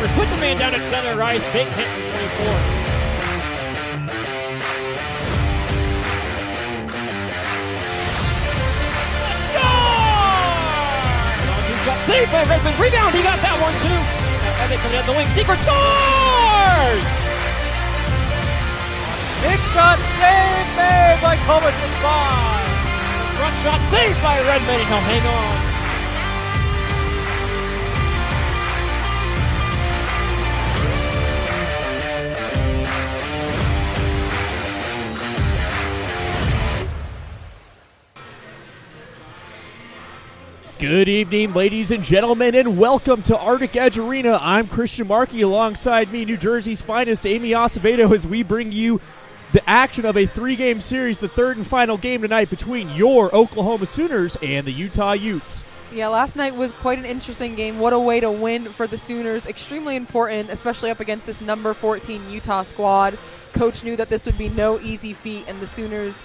Piper puts a man down at center. Rice, big hit for 24. Saved by Redmond. Rebound. He got that one too. Now Evan coming down the wing. Secret scores! Big shot save made by Culbertson 5. Front shot saved by Redmond. He'll hang on. Good evening, ladies and gentlemen, and welcome to Arctic Edge Arena. I'm Christian Markey. Alongside me, New Jersey's finest, Amy Acevedo, as we bring you the action of a three-game series, the third and final game tonight between your Oklahoma Sooners and the Utah Utes. Yeah, last night was quite an interesting game. What a way to win for the Sooners. Extremely important, especially up against this number 14 Utah squad. Coach knew that this would be no easy feat, and the Sooners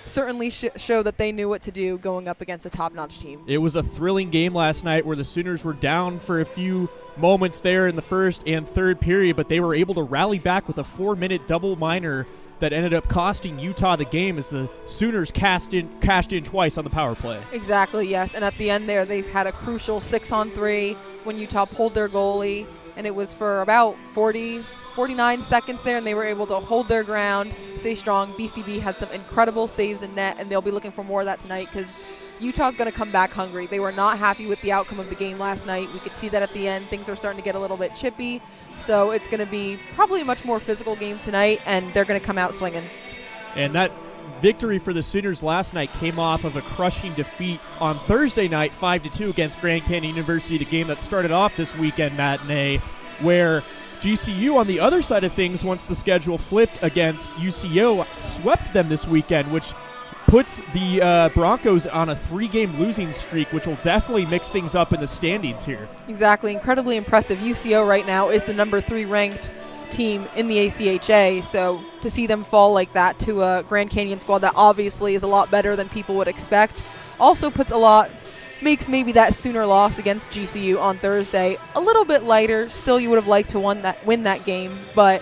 certainly show that they knew what to do going up against a top-notch team. It was a thrilling game last night where the Sooners were down for a few moments there in the first and third period, but they were able to rally back with a 4-minute double minor that ended up costing Utah the game as the Sooners cashed in twice on the power play. Exactly, yes. And at the end there, they've had a crucial 6-on-3 when Utah pulled their goalie, and it was for about 49 seconds there, and they were able to hold their ground, stay strong. BCB had some incredible saves in net, and they'll be looking for more of that tonight because Utah's going to come back hungry. They were not happy with the outcome of the game last night. We could see that at the end. Things are starting to get a little bit chippy, so it's going to be probably a much more physical game tonight, and they're going to come out swinging. And that victory for the Sooners last night came off of a crushing defeat on Thursday night, 5-2 against Grand Canyon University, the game that started off this weekend matinee, where GCU, on the other side of things, once the schedule flipped against UCO, swept them this weekend, which puts the Broncos on a 3-game losing streak, which will definitely mix things up in the standings here. Exactly. Incredibly impressive. UCO right now is the number 3 ranked team in the ACHA, so to see them fall like that to a Grand Canyon squad that obviously is a lot better than people would expect also makes maybe that Sooner loss against GCU on Thursday a little bit lighter. Still, you would have liked to win that game, but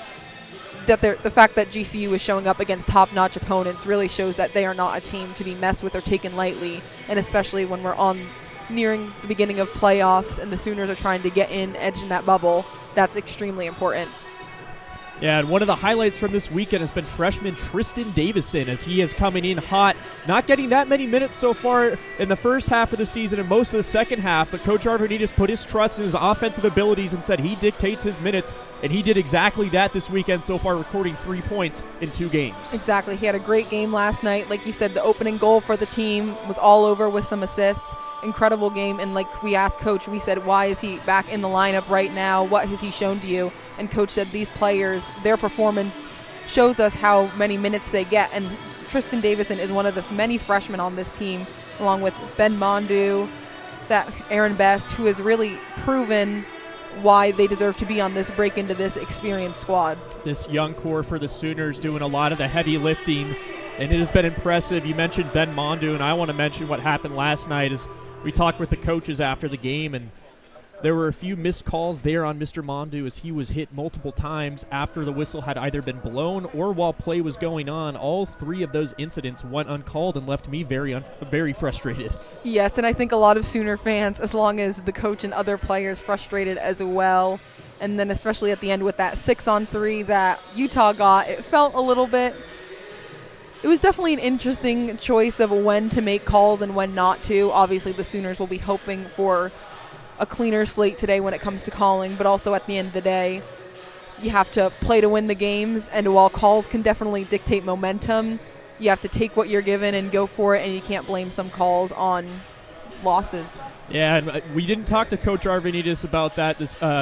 the fact that GCU is showing up against top-notch opponents really shows that they are not a team to be messed with or taken lightly, and especially when we're nearing the beginning of playoffs and the Sooners are trying to get in, edge in that bubble. That's extremely important. Yeah, and one of the highlights from this weekend has been freshman Tristan Davison, as he is coming in hot, not getting that many minutes so far in the first half of the season and most of the second half, but Coach Arvanites put his trust in his offensive abilities and said he dictates his minutes, and he did exactly that this weekend so far, recording 3 points in 2 games. Exactly. He had a great game last night. Like you said, the opening goal for the team was all over with some assists. Incredible game, and like we asked Coach, we said, why is he back in the lineup right now? What has he shown to you? And Coach said these players, their performance shows us how many minutes they get, and Tristan Davison is one of the many freshmen on this team, along with Ben Mondu, that Aaron Best, who has really proven why they deserve to be on this break into this experienced squad. This young core for the Sooners doing a lot of the heavy lifting, and it has been impressive. You mentioned Ben Mondu, and I want to mention what happened last night as we talked with the coaches after the game, and there were a few missed calls there on Mr. Mondu as he was hit multiple times after the whistle had either been blown or while play was going on. All 3 of those incidents went uncalled and left me very frustrated. Yes, and I think a lot of Sooner fans, as long as the coach and other players, frustrated as well. And then especially at the end with that 6-on-3 that Utah got, it felt a little bit. It was definitely an interesting choice of when to make calls and when not to. Obviously, the Sooners will be hoping for a cleaner slate today when it comes to calling, but also at the end of the day, you have to play to win the games, and while calls can definitely dictate momentum, you have to take what you're given and go for it, and you can't blame some calls on losses. Yeah, and we didn't talk to Coach Arvanites about that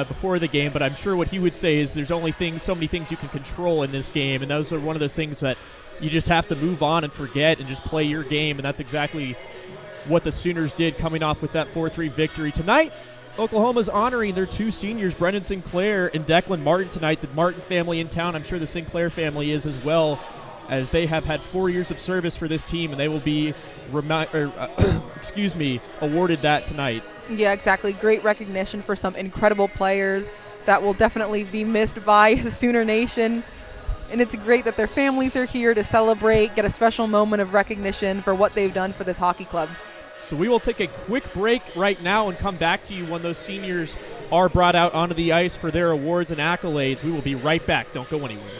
before the game, but I'm sure what he would say is there's only so many things you can control in this game, and those are one of those things that you just have to move on and forget and just play your game, and that's exactly what the Sooners did coming off with that 4-3 victory. Tonight, Oklahoma's honoring their 2 seniors, Brendan Sinclair and Declan Martin tonight. The Martin family in town, I'm sure the Sinclair family is as well, as they have had 4 years of service for this team, and they will be awarded that tonight. Yeah, exactly. Great recognition for some incredible players. that will definitely be missed by Sooner Nation. And it's great that their families are here to celebrate, get a special moment of recognition for what they've done for this hockey club. So we will take a quick break right now and come back to you when those seniors are brought out onto the ice for their awards and accolades. We will be right back. Don't go anywhere.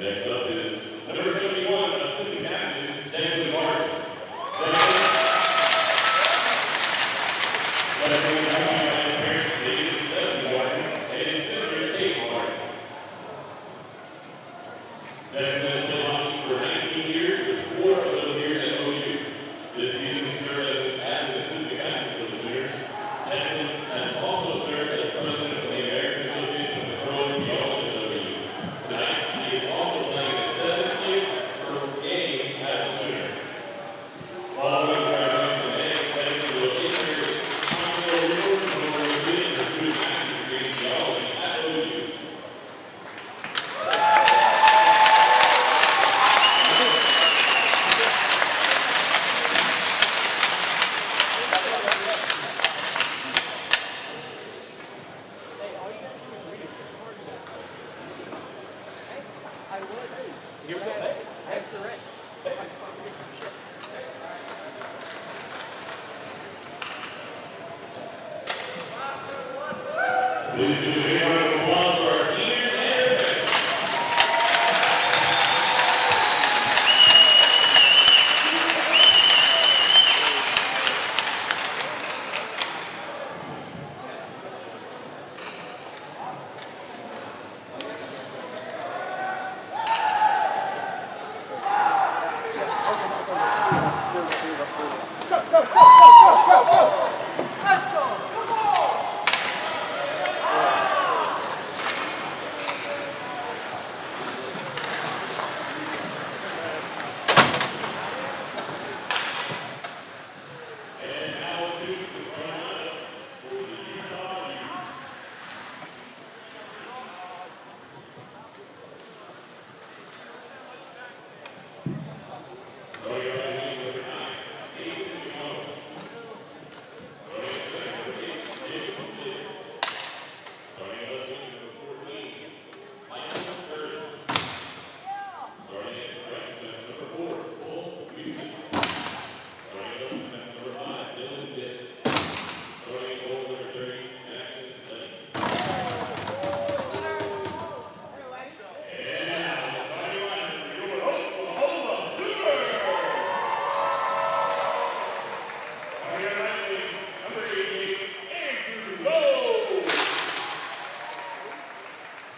Next up is the number 71, assistant captain, Daniel Martin. Parents David and Stephanie Martin, and his sister Kate Martin. Desmond has played hockey for 19 years, with 4 of those years at OU. This season he served as an assistant captain for the Sooners. Desmond has also served as president of the American Association of Petroleum Geologists at OU. Tonight, he is also playing the 7th game per game as a Sooner. Following graduation in May, Desmond will enter Continental Resources and Organization and pursue his master's degree in geology at OU. Please give a big round of applause for our seniors and their fans. And now introducing the starting lineup for the Utah Utes. Starting at right wing, number 9, Aiden Jones. Starting at center, number 8, Jacob Sid. Starting at left wing, number 14, Michael Curtis. Starting at right defense, number 4, Paul Wiese. Starting at left defense, number 5, Dylan Dix. Starting at goal, number 30, Jackson Lane. And now, the starting lineup for your Oklahoma Sooners. Starting at right wing, number 88, Andrew Lowe.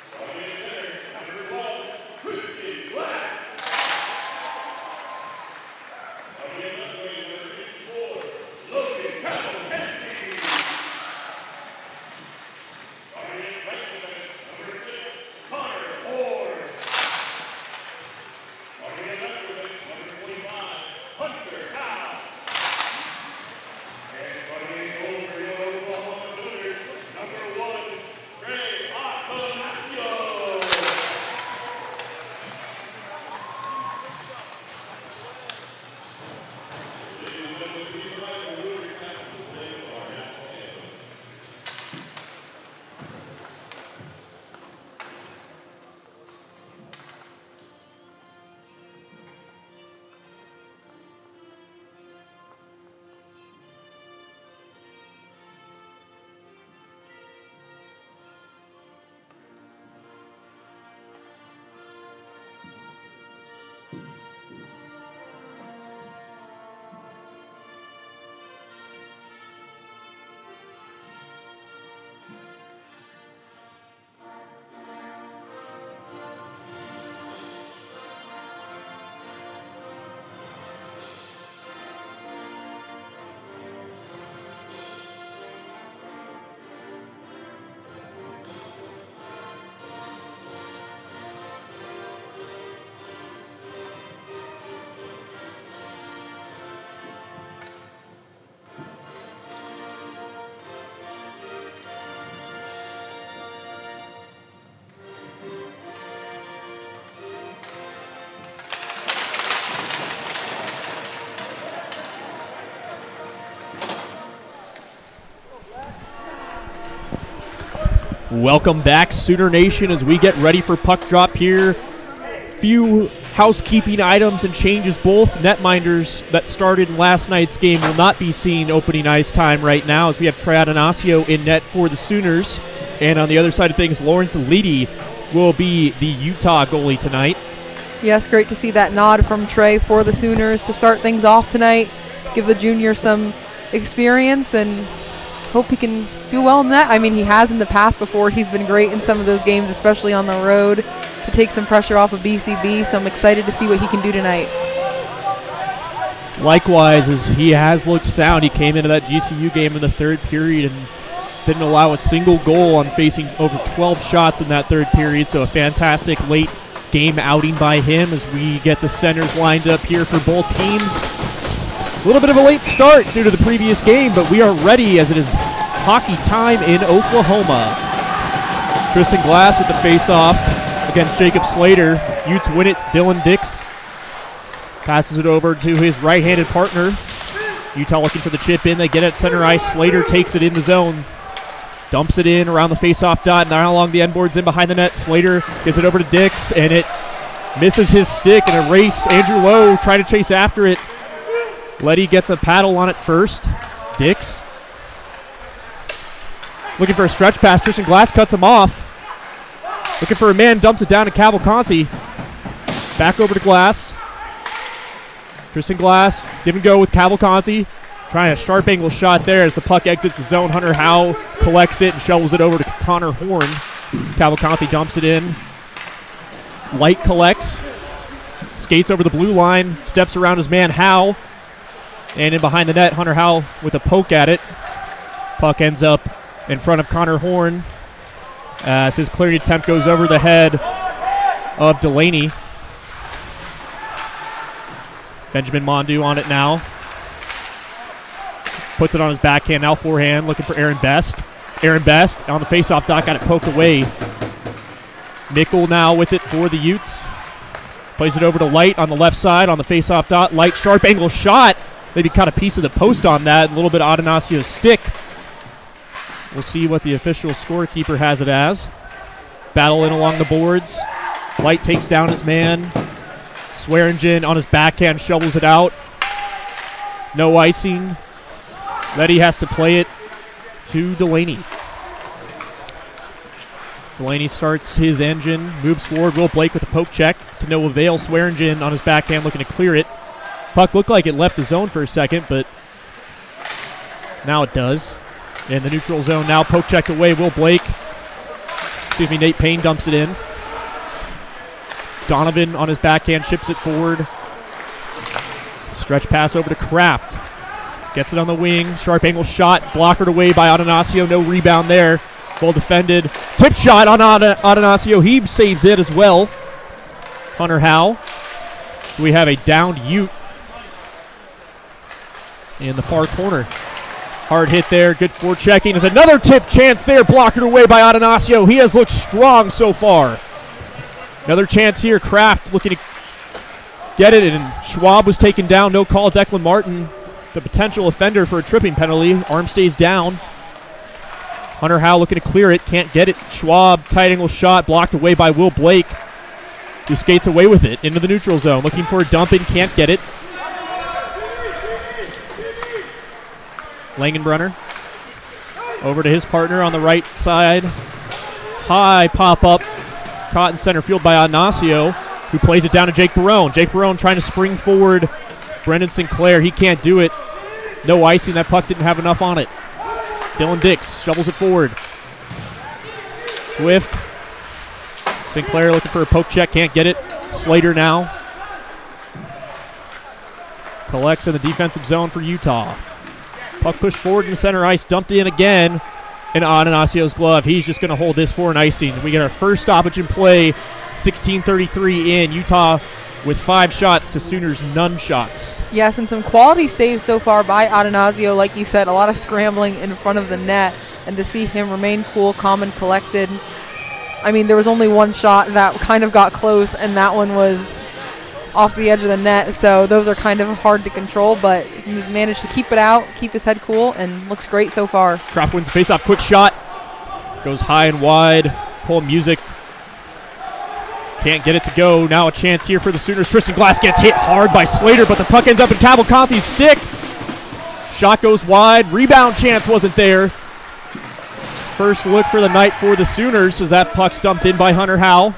Starting at center, number 12, Christian Glass. Starting at left wing, number 54, Logan Cavalcanti. Starting at right defense, number 6, Connor Ford. Starting at left defense, number 25, Hunter Howe. And starting in goal for your Oklahoma Sooners, number 1, Trey Atanasio. Ladies and gentlemen, please rise and move your caps to play our national anthem. Welcome back, Sooner Nation, as we get ready for puck drop here. Few housekeeping items and changes. Both netminders that started in last night's game will not be seeing opening ice time right now, as we have Trey Atanasio in net for the Sooners. And on the other side of things, Lawrence Leedy will be the Utah goalie tonight. Yes, great to see that nod from Trey for the Sooners to start things off tonight. Give the junior some experience and hope he can do well in that. I mean, he has in the past before. He's been great in some of those games, especially on the road, to take some pressure off of BCB. So I'm excited to see what he can do tonight. Likewise, as he has looked sound. He came into that GCU game in the third period and didn't allow a single goal on facing over 12 shots in that third period. So a fantastic late game outing by him as we get the centers lined up here for both teams. A little bit of a late start due to the previous game, but we are ready as it is hockey time in Oklahoma. Tristan Glass with the face-off against Jacob Slater. Utes win it. Dylan Dix passes it over to his right-handed partner. Utah looking for the chip in. They get it center ice. Slater takes it in the zone. Dumps it in around the face-off dot. Now along the end boards in behind the net. Slater gives it over to Dix, and it misses his stick in a race. Andrew Lowe trying to chase after it. Letty gets a paddle on it first. Dix looking for a stretch pass. Tristan Glass cuts him off. Looking for a man, dumps it down to Cavalcanti. Back over to Glass. Tristan Glass, give and go with Cavalcanti. Trying a sharp angle shot there as the puck exits the zone. Hunter Howe collects it and shovels it over to Connor Horn. Cavalcanti dumps it in. Light collects. Skates over the blue line. Steps around his man Howe. And in behind the net, Hunter Howe with a poke at it. Puck ends up in front of Connor Horn as his clearing attempt goes over the head of Delaney. Benjamin Mondu on it now. Puts it on his backhand, now forehand, looking for Aaron Best. Aaron Best on the faceoff dot, got it poked away. Nickel now with it for the Utes. Plays it over to Light on the left side on the faceoff dot. Light, sharp angle shot. Maybe caught a piece of the post on that. A little bit of Adonasio's stick. We'll see what the official scorekeeper has it as. Battle in along the boards. Light takes down his man. Swearingen on his backhand shovels it out. No icing. Letty has to play it to Delaney. Delaney starts his engine, moves forward. Will Blake with a poke check to no avail. Swearingen on his backhand looking to clear it. Puck looked like it left the zone for a second, but now it does. In the neutral zone now, poke check away. Will Blake, Nate Payne dumps it in. Donovan on his backhand ships it forward. Stretch pass over to Kraft. Gets it on the wing. Sharp angle shot. Blockered away by Adonasio. No rebound there. Well defended. Tip shot on Adonasio. He saves it as well. Hunter Howe. We have a downed Ute in the far corner. Hard hit there. Good forechecking. There's another tip chance there. Blockered away by Adonasio. He has looked strong so far. Another chance here. Kraft looking to get it, and Schwab was taken down. No call. Declan Martin, the potential offender for a tripping penalty. Arm stays down. Hunter Howe looking to clear it. Can't get it. Schwab, tight angle shot. Blocked away by Will Blake, who skates away with it into the neutral zone. Looking for a dump in. Can't get it. Langenbrunner over to his partner on the right side. High pop-up. Caught in center field by Adonasio, who plays it down to Jake Barone. Jake Barone trying to spring forward. Brendan Sinclair, he can't do it. No icing. That puck didn't have enough on it. Dylan Dix shovels it forward. Swift. Sinclair looking for a poke check. Can't get it. Slater now. Collects in the defensive zone for Utah. Puck pushed forward in the center ice. Dumped in again. And Adonasio's glove. He's just going to hold this for an icing. We get our first stoppage in play. 16:33 in. Utah with 5 shots to Sooners none shots. Yes, and some quality saves so far by Adonasio. Like you said, a lot of scrambling in front of the net. And to see him remain cool, calm, and collected. I mean, there was only one shot that kind of got close, and that one was off the edge of the net. So those are kind of hard to control, but he's managed to keep it out, keep his head cool, and looks great so far. Kraft wins the faceoff. Quick shot. Goes high and wide. Pull music. Can't get it to go. Now a chance here for the Sooners. Tristan Glass gets hit hard by Slater, but the puck ends up in Cavalcanti's stick. Shot goes wide. Rebound chance wasn't there. First look for the night for the Sooners as that puck's dumped in by Hunter Howe.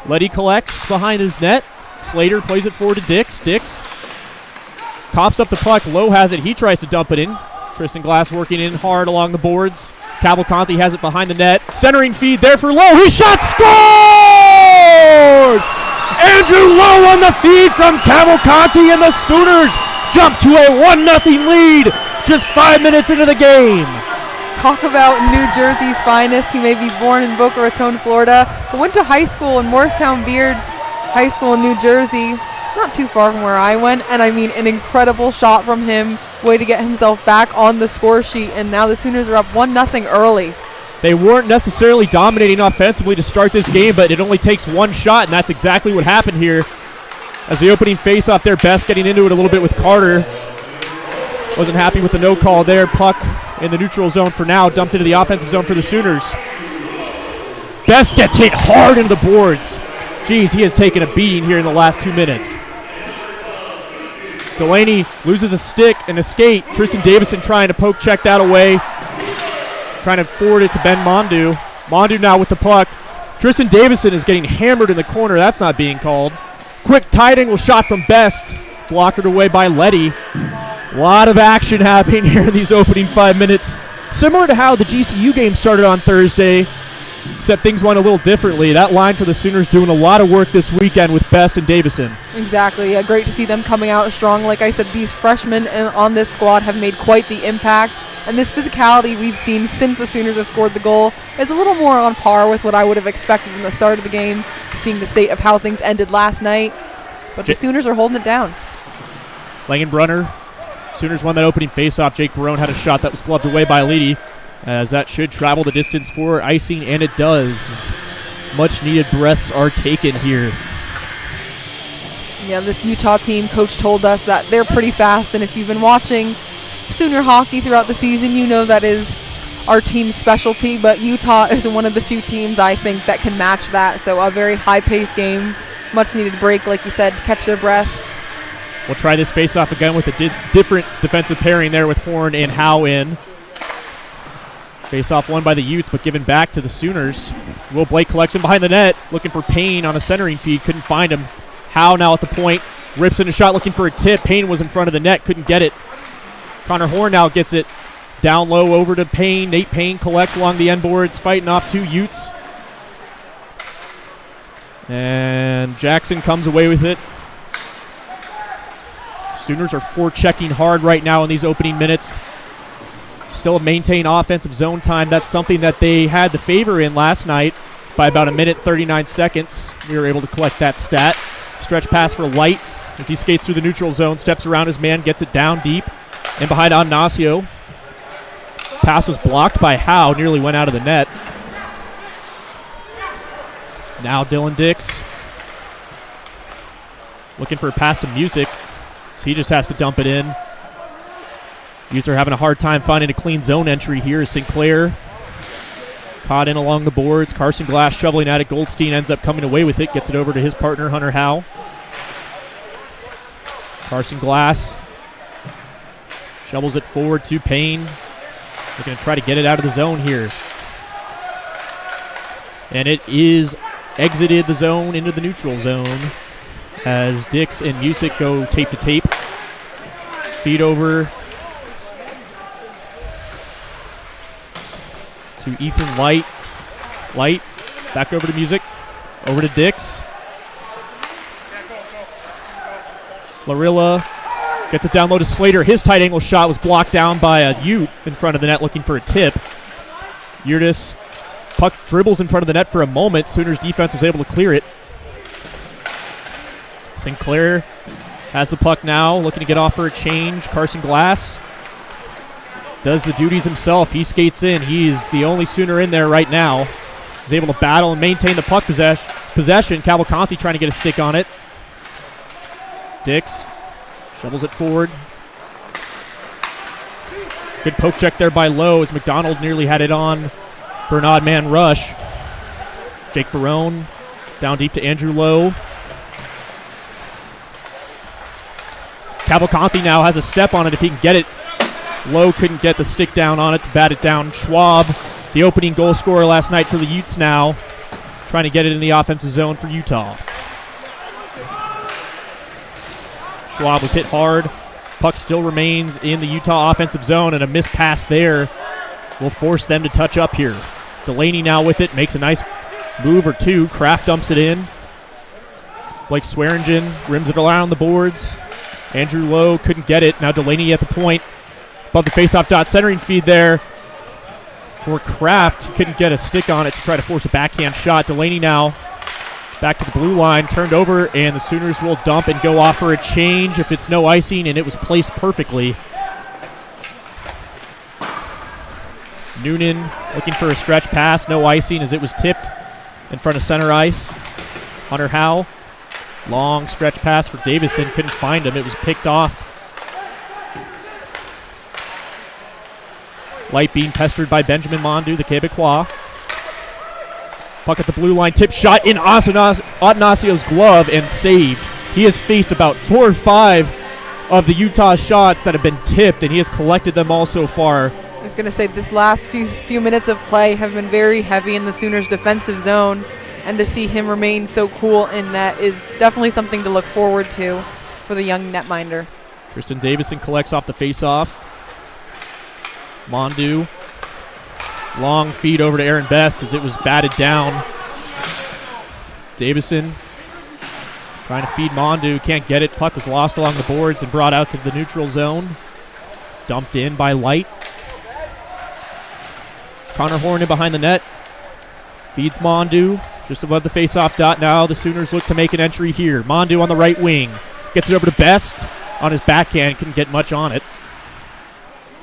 Letty collects behind his net. Slater plays it forward to Dix. Dix coughs up the puck. Lowe has it. He tries to dump it in. Tristan Glass working in hard along the boards. Cavalcanti has it behind the net. Centering feed there for Lowe. He shot, scores! Andrew Lowe on the feed from Cavalcanti, and the Sooners jump to a 1-0 lead just 5 minutes into the game. Talk about New Jersey's finest. He may be born in Boca Raton, Florida, but went to high school in Morristown Beard High School in New Jersey, not too far from where I went, and I mean an incredible shot from him, way to get himself back on the score sheet, and now the Sooners are up 1-0 early. They weren't necessarily dominating offensively to start this game, but it only takes one shot, and that's exactly what happened here. As the opening face-off there, Best getting into it a little bit with Carter. Wasn't happy with the no call there. Puck in the neutral zone for now, dumped into the offensive zone for the Sooners. Best gets hit hard into the boards. Geez, he has taken a beating here in the last 2 minutes. Delaney loses a stick and a skate. Tristan Davison trying to poke check that away. Trying to forward it to Ben Mondu. Mondu now with the puck. Tristan Davison is getting hammered in the corner. That's not being called. Quick tight angle shot from Best. Blockered away by Letty. A lot of action happening here in these opening 5 minutes. Similar to how the GCU game started on Thursday, except things went a little differently. That line for the Sooners doing a lot of work this weekend with Best and Davison. Exactly. Great to see them coming out strong. Like I said, these freshmen on this squad have made quite the impact. And this physicality we've seen since the Sooners have scored the goal is a little more on par with what I would have expected in the start of the game, seeing the state of how things ended last night. But the Sooners are holding it down. Langenbrunner. Sooners won that opening faceoff. Jake Barone had a shot that was gloved away by Leedy, as that should travel the distance for icing, and it does. Much needed breaths are taken here. Yeah, this Utah team, coach told us that they're pretty fast, and if you've been watching Sooner hockey throughout the season, you know that is our team's specialty, but Utah is one of the few teams I think that can match that. So a very high-paced game, much needed break, like you said, catch their breath. We'll try this face-off again with a different defensive pairing there with Horn and Howe in. Face-off won by the Utes, but given back to the Sooners. Will Blake collects him behind the net, looking for Payne on a centering feed, couldn't find him. Howe now at the point, rips in a shot looking for a tip. Payne was in front of the net, couldn't get it. Connor Horn now gets it down low over to Payne. Nate Payne collects along the end boards, fighting off two Utes. And Jackson comes away with it. Sooners are forechecking hard right now in these opening minutes. Still maintain offensive zone time. That's something that they had the favor in last night by about 1:39 seconds. We were able to collect that stat. Stretch pass for Light as he skates through the neutral zone, steps around his man, gets it down deep. And behind Ignacio. Pass was blocked by Howe, nearly went out of the net. Now Dylan Dix looking for a pass to Music. So he just has to dump it in. Utes are having a hard time finding a clean zone entry here. Sinclair caught in along the boards. Carson Glass shoveling at it. Goldstein ends up coming away with it. Gets it over to his partner, Hunter Howe. Carson Glass shovels it forward to Payne. They're going to try to get it out of the zone here. And it is exited the zone into the neutral zone as Dix and Music go tape to tape. Feed over to Ethan Light. Light back over to Music. Over to Dix. Larilla gets it down low to Slater. His tight angle shot was blocked down by a Ute in front of the net looking for a tip. Yurtis, puck dribbles in front of the net for a moment. Sooners defense was able to clear it. Sinclair has the puck now, looking to get off for a change. Carson Glass does the duties himself. He skates in. He's the only Sooner in there right now. He's able to battle and maintain the puck possession. Cavalcanti trying to get a stick on it. Dix shovels it forward. Good poke check there by Lowe as McDonald nearly had it on for an odd man rush. Jake Barone down deep to Andrew Lowe. Cavalcanti now has a step on it if he can get it. Lowe couldn't get the stick down on it to bat it down. Schwab, the opening goal scorer last night for the Utes now, trying to get it in the offensive zone for Utah. Schwab was hit hard. Puck still remains in the Utah offensive zone, and a missed pass there will force them to touch up here. Delaney now with it, makes a nice move or two. Kraft dumps it in. Blake Swearingen rims it around the boards. Andrew Lowe couldn't get it. Now Delaney at the point. Above the faceoff dot, centering feed there for Kraft. He couldn't get a stick on it to try to force a backhand shot. Delaney now back to the blue line, turned over, and the Sooners will dump and go off for a change if it's no icing, and it was placed perfectly. Noonan looking for a stretch pass, no icing as it was tipped in front of center ice. Hunter Howe, long stretch pass for Davison, couldn't find him, it was picked off. Light being pestered by Benjamin Mondu, the Quebecois. Puck at the blue line, tip shot in Atanasio's glove and saved. He has faced about 4 or 5 of the Utah shots that have been tipped, and he has collected them all so far. I was going to say this last few minutes of play have been very heavy in the Sooners' defensive zone, and to see him remain so cool in that is definitely something to look forward to for the young netminder. Tristan Davison collects off the faceoff. Mondu. Long feed over to Aaron Best as it was batted down. Davison trying to feed Mondu. Can't get it. Puck was lost along the boards and brought out to the neutral zone. Dumped in by Light. Connor Horn in behind the net. Feeds Mondu just above the faceoff dot now. The Sooners look to make an entry here. Mondu on the right wing. Gets it over to Best on his backhand. Couldn't get much on it.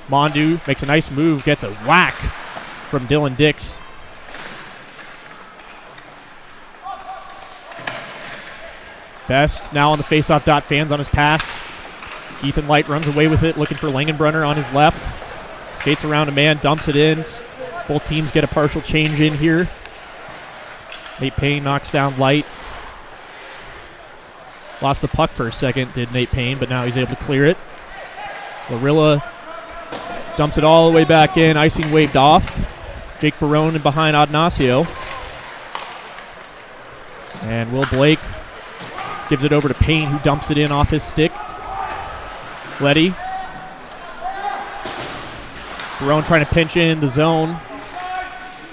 Mondu makes a nice move. Gets a whack from Dylan Dix. Best now on the faceoff dot, fans on his pass. Ethan Light runs away with it, looking for Langenbrunner on his left. Skates around a man, dumps it in. Both teams get a partial change in here. Nate Payne knocks down Light. Lost the puck for a second, did Nate Payne, but now he's able to clear it. Lorilla dumps it all the way back in, icing waved off. Jake Barone in behind Adnasio. And Will Blake gives it over to Payne, who dumps it in off his stick. Letty. Barone trying to pinch in the zone.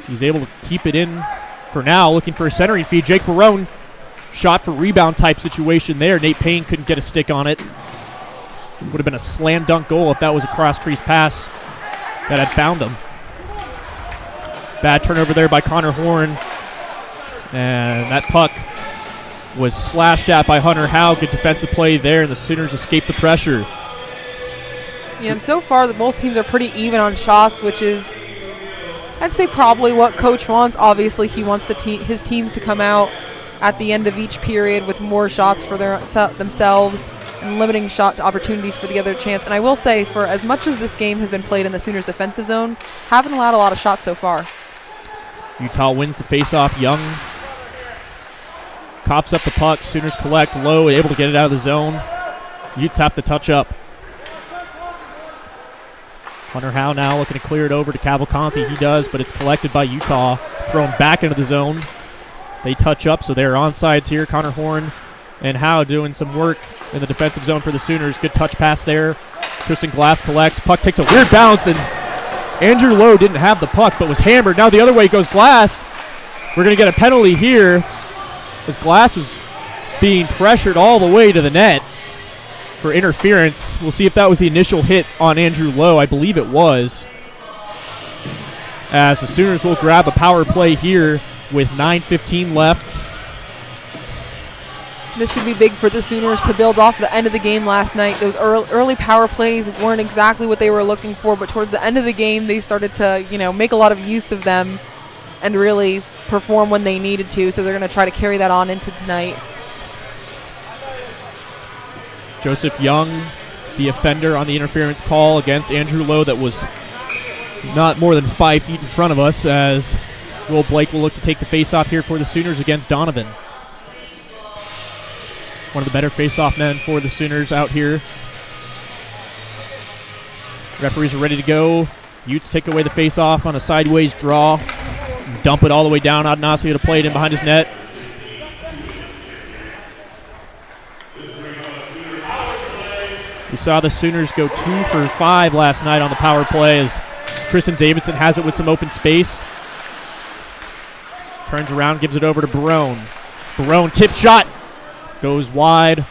He's able to keep it in for now, looking for a centering feed. Jake Barone, shot for rebound type situation there. Nate Payne couldn't get a stick on it. Would have been a slam dunk goal if that was a cross crease pass that had found him. Bad turnover there by Connor Horn. And that puck was slashed at by Hunter Howe. Good defensive play there, and the Sooners escape the pressure. Yeah, and so far both teams are pretty even on shots, which is, I'd say, probably what Coach wants. Obviously, he wants his teams to come out at the end of each period with more shots for themselves and limiting shot opportunities for the other chance. And I will say, for as much as this game has been played in the Sooners' defensive zone, haven't allowed a lot of shots so far. Utah wins the faceoff. Young cops up the puck. Sooners collect low, able to get it out of the zone. Utes have to touch up. Hunter Howe now looking to clear it over to Cavalcanti. He does, but it's collected by Utah. Thrown back into the zone. They touch up, so they're onsides here. Connor Horn and Howe doing some work in the defensive zone for the Sooners. Good touch pass there. Tristan Glass collects. Puck takes a weird bounce, and Andrew Lowe didn't have the puck, but was hammered. Now the other way goes Glass. We're going to get a penalty here as Glass was being pressured all the way to the net for interference. We'll see if that was the initial hit on Andrew Lowe. I believe it was. As the Sooners will grab a power play here with 9:15 left. This should be big for the Sooners to build off the end of the game last night. Those early power plays weren't exactly what they were looking for, but towards the end of the game, they started to, make a lot of use of them and really perform when they needed to. So they're going to try to carry that on into tonight. Joseph Young, the offender on the interference call against Andrew Lowe that was not more than 5 feet in front of us, as Will Blake will look to take the face-off here for the Sooners against Donovan. One of the better face-off men for the Sooners out here. Referees are ready to go. Utes take away the face-off on a sideways draw. dump it all the way down. Atanasio to play it in behind his net. We saw the Sooners go 2 for 5 last night on the power play as Tristan Davidson has it with some open space. Turns around, gives it over to Barone. Barone tip shot. Goes wide.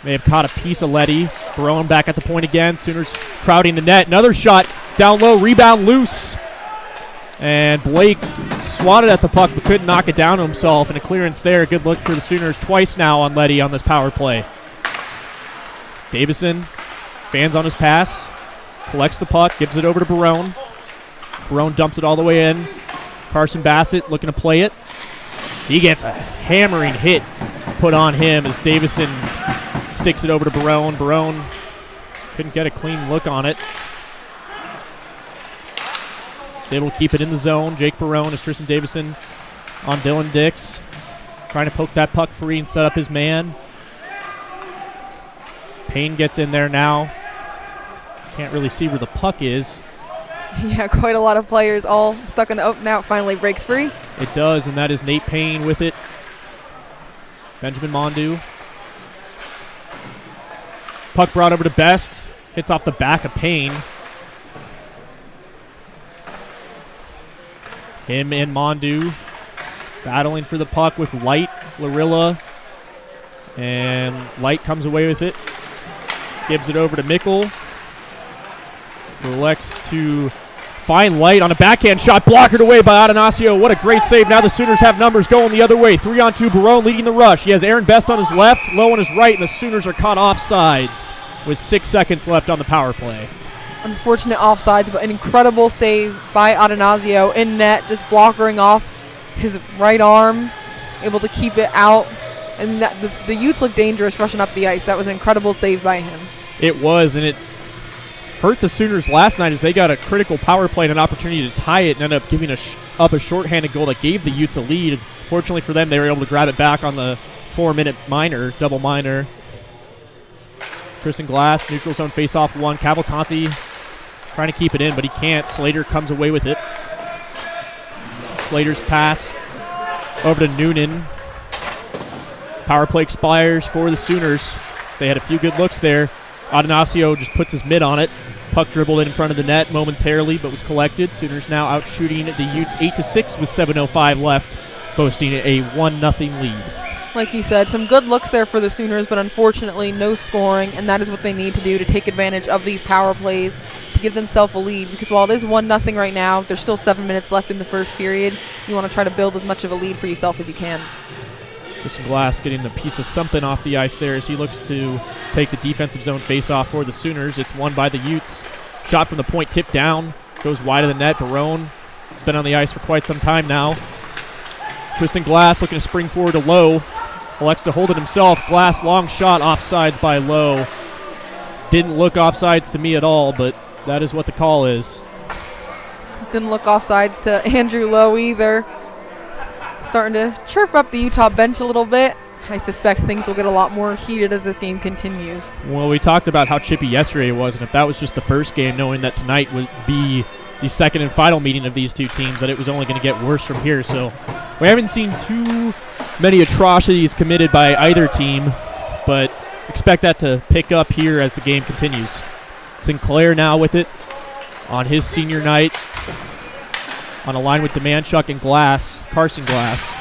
May have caught a piece of Letty. Barone back at the point again. Sooners crowding the net. Another shot down low. Rebound loose. And Blake swatted at the puck but couldn't knock it down to himself. And a clearance there. Good look for the Sooners twice now on Letty on this power play. Davison fans on his pass. Collects the puck. Gives it over to Barone. Barone dumps it all the way in. Carson Bassett looking to play it. He gets a hammering hit put on him as Davison sticks it over to Barone. Barone couldn't get a clean look on it. He's able to keep it in the zone. Jake Barone as Tristan Davison on Dylan Dix. Trying to poke that puck free and set up his man. Payne gets in there now. Can't really see where the puck is. Yeah, quite a lot of players all stuck in the open. Now it finally breaks free. It does, and that is Nate Payne with it. Benjamin Mondu. Puck brought over to Best. Hits off the back of Payne. Him and Mondu battling for the puck with Light, Larilla. And Light comes away with it. Gives it over to Mickle. Elects to find Light on a backhand shot, blockered away by Atanasio. What a great save. Now the Sooners have numbers going the other way. 3-on-2, Barone leading the rush. He has Aaron Best on his left, Low on his right, and the Sooners are caught offsides with 6 seconds left on the power play. Unfortunate offsides, but an incredible save by Atanasio in net, just blockering off his right arm, able to keep it out. And the Utes look dangerous rushing up the ice. That was an incredible save by him. It was, and it hurt the Sooners last night as they got a critical power play and an opportunity to tie it and ended up giving up a shorthanded goal that gave the Utes a lead. Fortunately for them, they were able to grab it back on the 4-minute double minor. Tristan Glass, neutral zone face-off 1. Cavalcanti trying to keep it in, but he can't. Slater comes away with it. Slater's pass over to Noonan. Power play expires for the Sooners. They had a few good looks there. Atanasio just puts his mitt on it. Puck dribbled in front of the net momentarily, but was collected. Sooners now out shooting the Utes 8-6 with 7:05 left, boasting a 1-0 lead. Like you said, some good looks there for the Sooners, but unfortunately no scoring, and that is what they need to do to take advantage of these power plays to give themselves a lead. Because while it is 1-0 right now, there's still 7 minutes left in the first period. You want to try to build as much of a lead for yourself as you can. Tristan Glass getting the piece of something off the ice there as he looks to take the defensive zone face-off for the Sooners. It's won by the Utes. Shot from the point, tipped down, goes wide of the net. Barone has been on the ice for quite some time now. Tristan Glass looking to spring forward to Low. Elects to hold it himself. Glass, long shot, offsides by Low. Didn't look offsides to me at all, but that is what the call is. Didn't look offsides to Andrew Lowe either. Starting to chirp up the Utah bench a little bit. I suspect things will get a lot more heated as this game continues. Well, we talked about how chippy yesterday was, and if that was just the first game, knowing that tonight would be the second and final meeting of these two teams, that it was only going to get worse from here. So we haven't seen too many atrocities committed by either team, but expect that to pick up here as the game continues. Sinclair now with it on his senior night, on a line with Demanchuk and Glass, Carson Glass.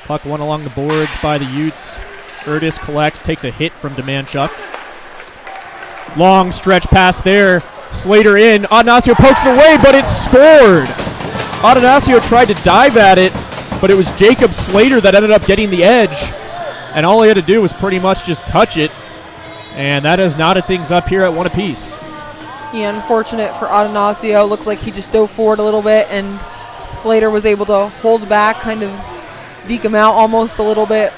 Puck won along the boards by the Utes. Erdis collects, takes a hit from Demanchuk. Long stretch pass there. Slater in. Atanasio pokes it away, but it's scored. Atanasio tried to dive at it, but it was Jacob Slater that ended up getting the edge. And all he had to do was pretty much just touch it. And that has knotted things up here at 1 apiece. Yeah, unfortunate for Atanasio. Looks like he just dove forward a little bit, and Slater was able to hold back, kind of deke him out almost a little bit,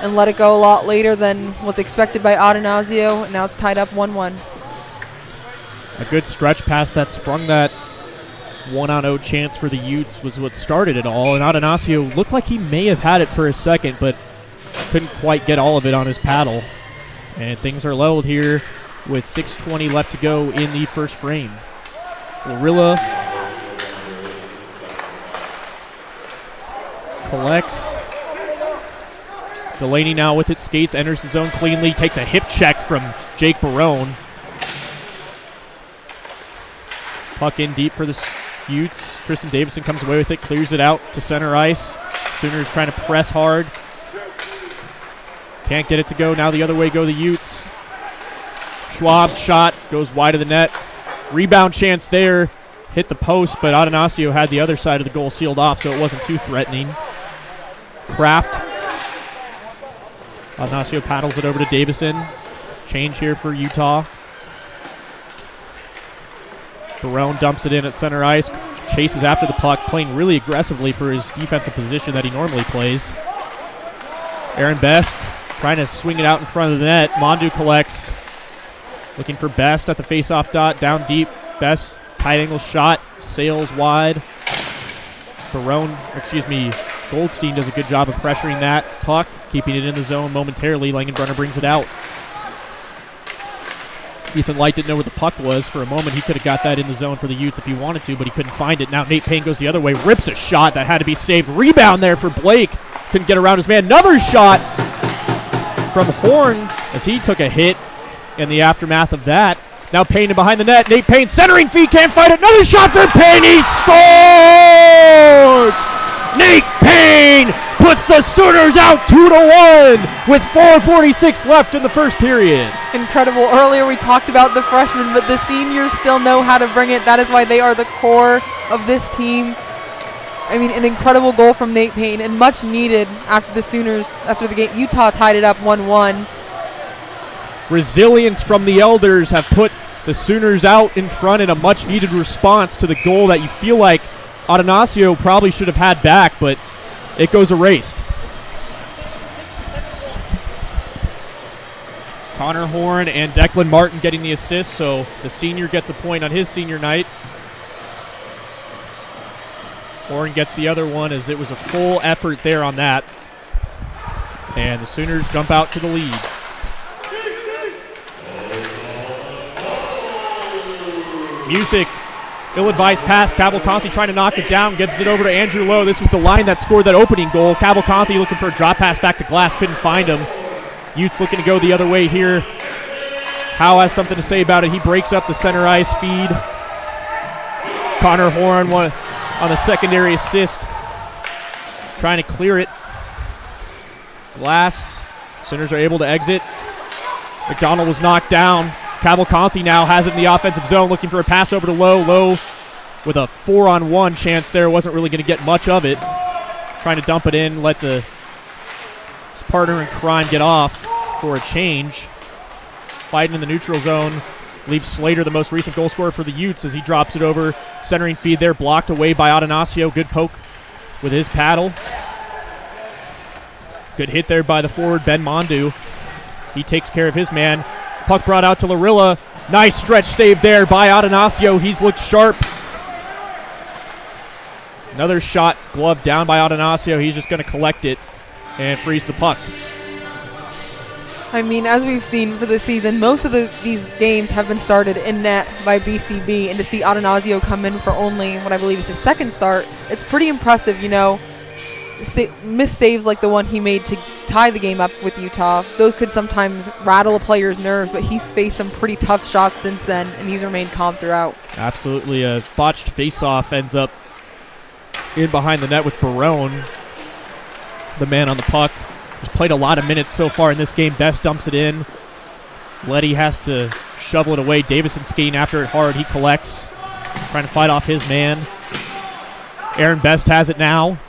and let it go a lot later than was expected by Atanasio. And now it's tied up 1-1. A good stretch pass that sprung that 1-0 chance for the Utes was what started it all, and Atanasio looked like he may have had it for a second, but couldn't quite get all of it on his paddle. And things are leveled here with 6:20 left to go in the first frame. Lorilla collects. Delaney now with it, skates, enters the zone cleanly, takes a hip check from Jake Barone. Puck in deep for the Utes. Tristan Davison comes away with it, clears it out to center ice. Sooners trying to press hard. Can't get it to go. Now the other way go the Utes. Schwab's shot goes wide of the net. Rebound chance there. Hit the post, but Atanasio had the other side of the goal sealed off, so it wasn't too threatening. Kraft. Atanasio paddles it over to Davison. Change here for Utah. Barone dumps it in at center ice. Chases after the puck, playing really aggressively for his defensive position that he normally plays. Aaron Best trying to swing it out in front of the net. Mondu collects. Looking for Best at the face-off dot. Down deep. Best tight angle shot. Sails wide. Goldstein does a good job of pressuring that puck, keeping it in the zone momentarily. Langenbrunner brings it out. Ethan Light didn't know where the puck was. For a moment, he could have got that in the zone for the Utes if he wanted to, but he couldn't find it. Now Nate Payne goes the other way, rips a shot that had to be saved. Rebound there for Blake. Couldn't get around his man. Another shot from Horn as he took a hit in the aftermath of that. Now Payne behind the net. Nate Payne centering feed, can't fight it. Another shot for Payne. He scores! Nate Payne puts the Sooners out 2-1 with 4:46 left in the first period. Incredible. Earlier we talked about the freshmen, but the seniors still know how to bring it. That is why they are the core of this team. I mean, an incredible goal from Nate Payne and much needed after the game. Utah tied it up 1-1. Resilience from the elders have put the Sooners out in front in a much needed response to the goal that you feel like Atanasio probably should have had back, but it goes erased. Connor Horn and Declan Martin getting the assist, so the senior gets a point on his senior night. Horn gets the other one as it was a full effort there on that. And the Sooners jump out to the lead. Music. Ill-advised pass. Cavalcanti trying to knock it down. Gives it over to Andrew Lowe. This was the line that scored that opening goal. Cavalcanti looking for a drop pass back to Glass. Couldn't find him. Utes looking to go the other way here. Howe has something to say about it. He breaks up the center ice feed. Connor Horn on a secondary assist. Trying to clear it. Glass. Sooners are able to exit. McDonald was knocked down. Cavalcanti now has it in the offensive zone, looking for a pass over to Lowe. Lowe with a 4-on-1 chance there. Wasn't really going to get much of it. Trying to dump it in, let his partner in crime get off for a change. Fighting in the neutral zone. Leaves Slater, the most recent goal scorer for the Utes, as he drops it over. Centering feed there, blocked away by Atanasio. Good poke with his paddle. Good hit there by the forward, Ben Mondu. He takes care of his man. Puck brought out to Lorilla. Nice stretch save there by Atanasio. He's looked sharp. Another shot gloved down by Atanasio. He's just going to collect it and freeze the puck. I mean, as we've seen for the season, most of these games have been started in net by BCB, and to see Atanasio come in for only what I believe is his second start, it's pretty impressive, you know. Missed saves like the one he made to tie the game up with Utah, those could sometimes rattle a player's nerves, but he's faced some pretty tough shots since then, and he's remained calm throughout. Absolutely. A botched face-off ends up in behind the net with Barone, the man on the puck. He's played a lot of minutes so far in this game. Best dumps it in. Letty has to shovel it away. Davison skating after it hard. He collects, trying to fight off his man. Aaron Best has it now.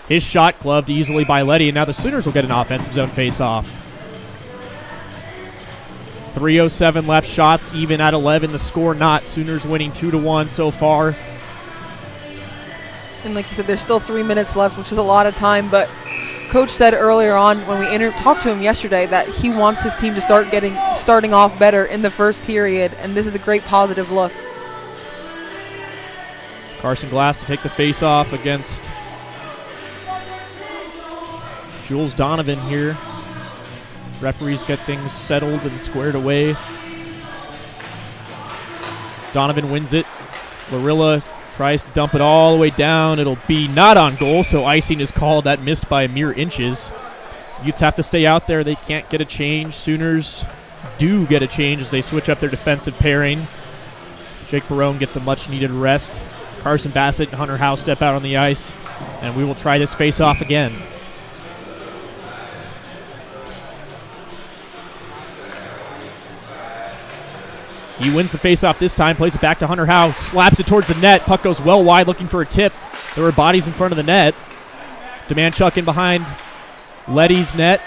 His shot gloved easily by Letty, and now the Sooners will get an offensive zone face-off. 3:07 left, shots even at 11. The score not. Sooners winning 2-1 so far. And like you said, there's still 3 minutes left, which is a lot of time, but Coach said earlier on when we talked to him yesterday that he wants his team to starting off better in the first period, and this is a great positive look. Carson Glass to take the face-off against Jules Donovan here. Referees get things settled and squared away. Donovan wins it. Lorilla tries to dump it all the way down. It'll be not on goal, so icing is called. That missed by mere inches. Utes have to stay out there. They can't get a change. Sooners do get a change as they switch up their defensive pairing. Jake Barone gets a much-needed rest. Carson Bassett and Hunter Howe step out on the ice, and we will try this face-off again. He wins the face-off this time, plays it back to Hunter Howe, slaps it towards the net. Puck goes well wide, looking for a tip. There were bodies in front of the net. Demanchuk in behind Letty's net.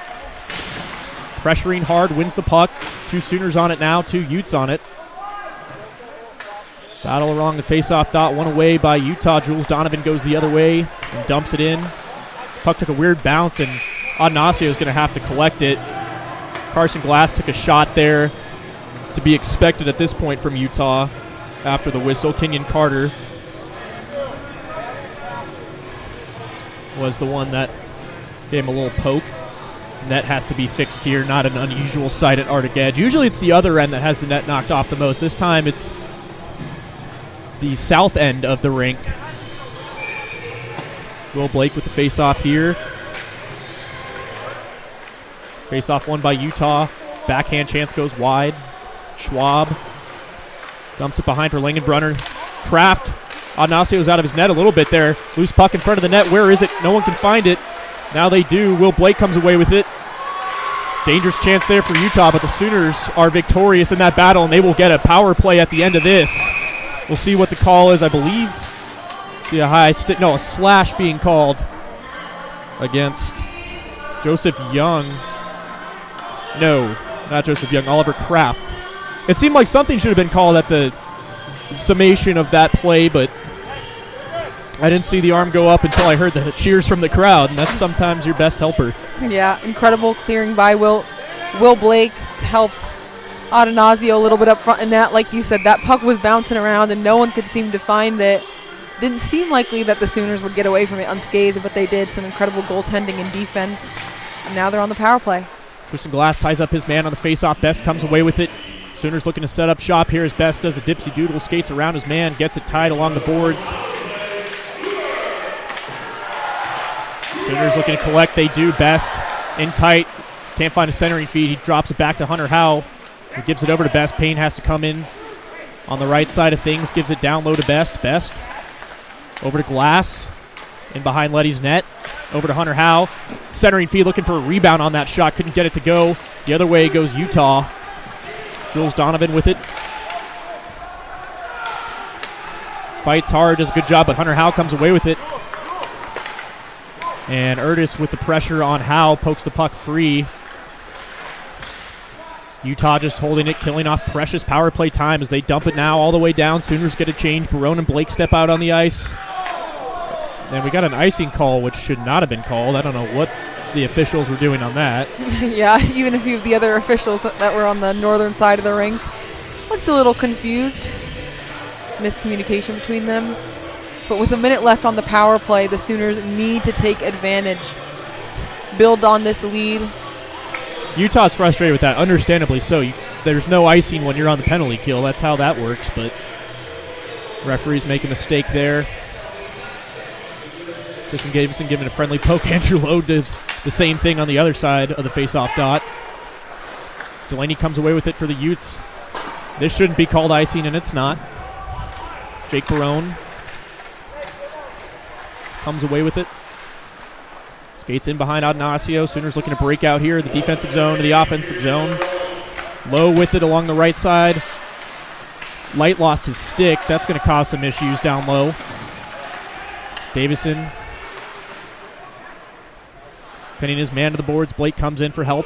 Pressuring hard, wins the puck. 2 Sooners on it now, 2 Utes on it. Battle along the face-off dot, one away by Utah. Jules Donovan goes the other way and dumps it in. Puck took a weird bounce, and Adnasio is going to have to collect it. Carson Glass took a shot there, to be expected at this point from Utah after the whistle. Kenyon Carter was the one that gave him a little poke. Net has to be fixed here. Not an unusual sight at Arctic Edge. Usually it's the other end that has the net knocked off the most. This time it's the south end of the rink. Will Blake with the face-off here. Face-off won by Utah. Backhand chance goes wide. Schwab dumps it behind for Langenbrunner. Kraft. Adnasio's out of his net a little bit there. Loose puck in front of the net. Where is it? No one can find it. Now they do. Will Blake comes away with it. Dangerous chance there for Utah, but the Sooners are victorious in that battle, and they will get a power play at the end of this. We'll see what the call is. I believe see a slash being called against Joseph Young. No, not Joseph Young. Oliver Kraft. It seemed like something should have been called at the summation of that play, but I didn't see the arm go up until I heard the cheers from the crowd, and that's sometimes your best helper. Yeah, incredible clearing by Will Blake to help Adnasio a little bit up front in that. Like you said, that puck was bouncing around, and no one could seem to find it. Didn't seem likely that the Sooners would get away from it unscathed, but they did. Some incredible goaltending and defense, and now they're on the power play. Tristan Glass ties up his man on the faceoff. Best comes away with it. Sooners looking to set up shop here as Best does a dipsy doodle, skates around his man, gets it tied along the boards. Sooners looking to collect. They do. Best in tight. Can't find a centering feed. He drops it back to Hunter Howe. He gives it over to Best. Payne has to come in on the right side of things. Gives it down low to Best. Best over to Glass. In behind Letty's net. Over to Hunter Howe. Centering feed looking for a rebound on that shot. Couldn't get it to go. The other way goes Utah. Jules Donovan with it. Fights hard. Does a good job, but Hunter Howe comes away with it. And Erdis with the pressure on Howe pokes the puck free. Utah just holding it, killing off precious power play time as they dump it now all the way down. Sooners get a change. Barone and Blake step out on the ice. And we got an icing call, which should not have been called. I don't know what the officials were doing on that. Yeah, even a few of the other officials that were on the northern side of the rink looked a little confused. Miscommunication between them. But with a minute left on the power play, the Sooners need to take advantage. Build on this lead. Utah's frustrated with that, understandably so. There's no icing when you're on the penalty kill. That's how that works, but referees make a mistake there. Tristan Davison giving a friendly poke. Andrew Lowe does the same thing on the other side of the face-off dot. Delaney comes away with it for the Utes. This shouldn't be called icing, and it's not. Jake Barone comes away with it. Skates in behind Adnasio. Sooners looking to break out here. The defensive zone to the offensive zone. Lowe with it along the right side. Light lost his stick. That's going to cause some issues down low. Davison pinning his man to the boards. Blake comes in for help.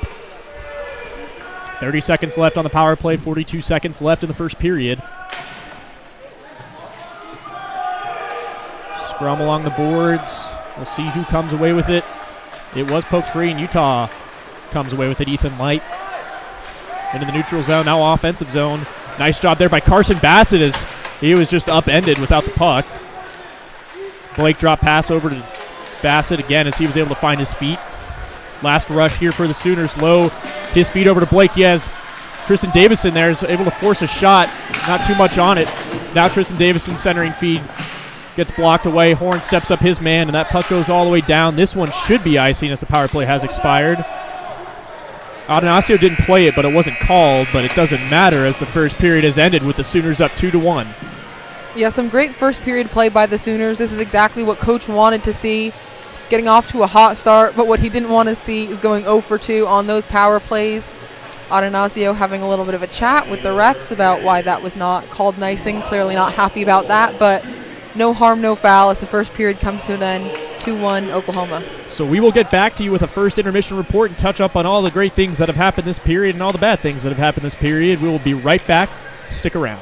30 seconds left on the power play. 42 seconds left in the first period. Scrum along the boards. We'll see who comes away with it. It was poked free, and Utah comes away with it. Ethan Light into the neutral zone, now offensive zone. Nice job there by Carson Bassett as he was just upended without the puck. Blake drop pass over to Bassett again as he was able to find his feet. Last rush here for the Sooners. Low, his feet over to Blake. He has Tristan Davison there, is able to force a shot. Not too much on it. Now Tristan Davison centering feed gets blocked away. Horn steps up his man, and that puck goes all the way down. This one should be icing as the power play has expired. Atanasio didn't play it, but it wasn't called, but it doesn't matter as the first period has ended with the Sooners up 2-1. Yeah, some great first period play by the Sooners. This is exactly what Coach wanted to see. Just getting off to a hot start, but what he didn't want to see is going 0 for 2 on those power plays. Atanasio having a little bit of a chat with the refs about why that was not called icing. Clearly not happy about that, but no harm, no foul as the first period comes to an end. 2-1 Oklahoma. So we will get back to you with a first intermission report and touch up on all the great things that have happened this period and all the bad things that have happened this period. We will be right back. Stick around.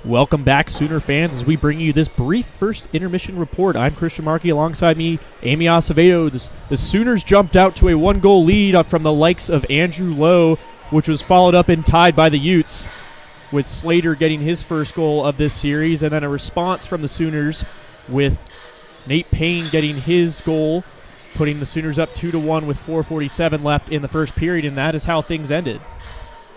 Welcome back, Sooner fans, as we bring you this brief first intermission report. I'm Christian Markey. Alongside me, Amy Acevedo. The Sooners jumped out to a 1-goal lead from the likes of Andrew Lowe, which was followed up and tied by the Utes, with Slater getting his first goal of this series, and then a response from the Sooners with Nate Payne getting his goal, putting the Sooners up 2-1 with 4:47 left in the first period, and that is how things ended.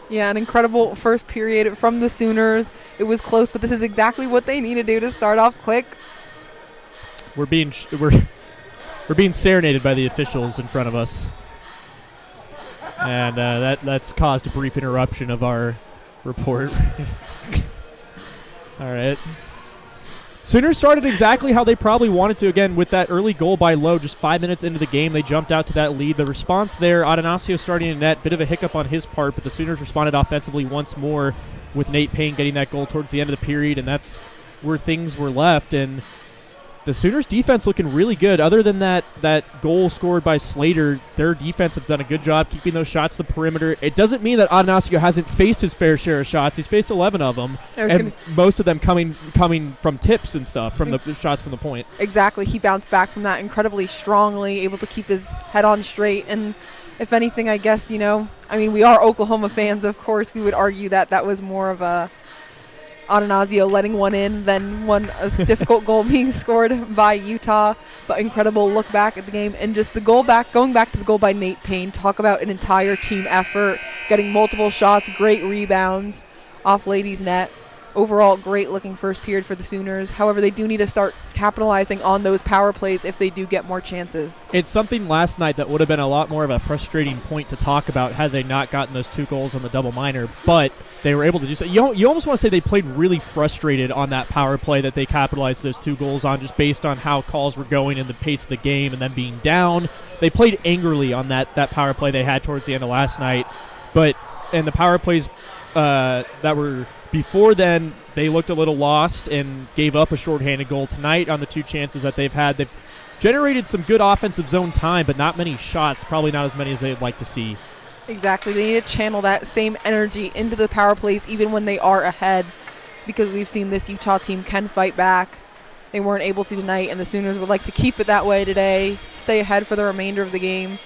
Yeah, an incredible first period from the Sooners. It was close, but this is exactly what they need to do to start off quick. We're being serenaded by the officials in front of us, and that's caused a brief interruption of our report. All right. Sooners started exactly how they probably wanted to, again, with that early goal by Lowe. Just 5 minutes into the game, they jumped out to that lead. The response there, Atanasio starting in net, bit of a hiccup on his part, but the Sooners responded offensively once more with Nate Payne getting that goal towards the end of the period, and that's where things were left. And the Sooners' defense looking really good. Other than that goal scored by Slater, their defense has done a good job keeping those shots to the perimeter. It doesn't mean that Atanasio hasn't faced his fair share of shots. He's faced 11 of them, and most of them coming from tips and stuff, from the shots from the point. Exactly. He bounced back from that incredibly strongly, able to keep his head on straight. And if anything, I guess, we are Oklahoma fans, of course. We would argue that was more of a Atanasio letting one in than a difficult goal being scored by Utah, but incredible look back at the game. And just going back to the goal by Nate Payne, talk about an entire team effort, getting multiple shots, great rebounds off ladies' net. Overall, great looking first period for the Sooners. However, they do need to start capitalizing on those power plays if they do get more chances. It's something last night that would have been a lot more of a frustrating point to talk about had they not gotten those 2 goals on the double minor, but they were able to do so. You almost want to say they played really frustrated on that power play that they capitalized those 2 goals on, just based on how calls were going and the pace of the game and them being down. They played angrily on that power play they had towards the end of last night, and the power plays that were before then, they looked a little lost and gave up a shorthanded goal. Tonight, on the 2 chances that they've had, they've generated some good offensive zone time, but not many shots, probably not as many as they'd like to see. Exactly. They need to channel that same energy into the power plays even when they are ahead, because we've seen this Utah team can fight back. They weren't able to tonight, and the Sooners would like to keep it that way today, stay ahead for the remainder of the game.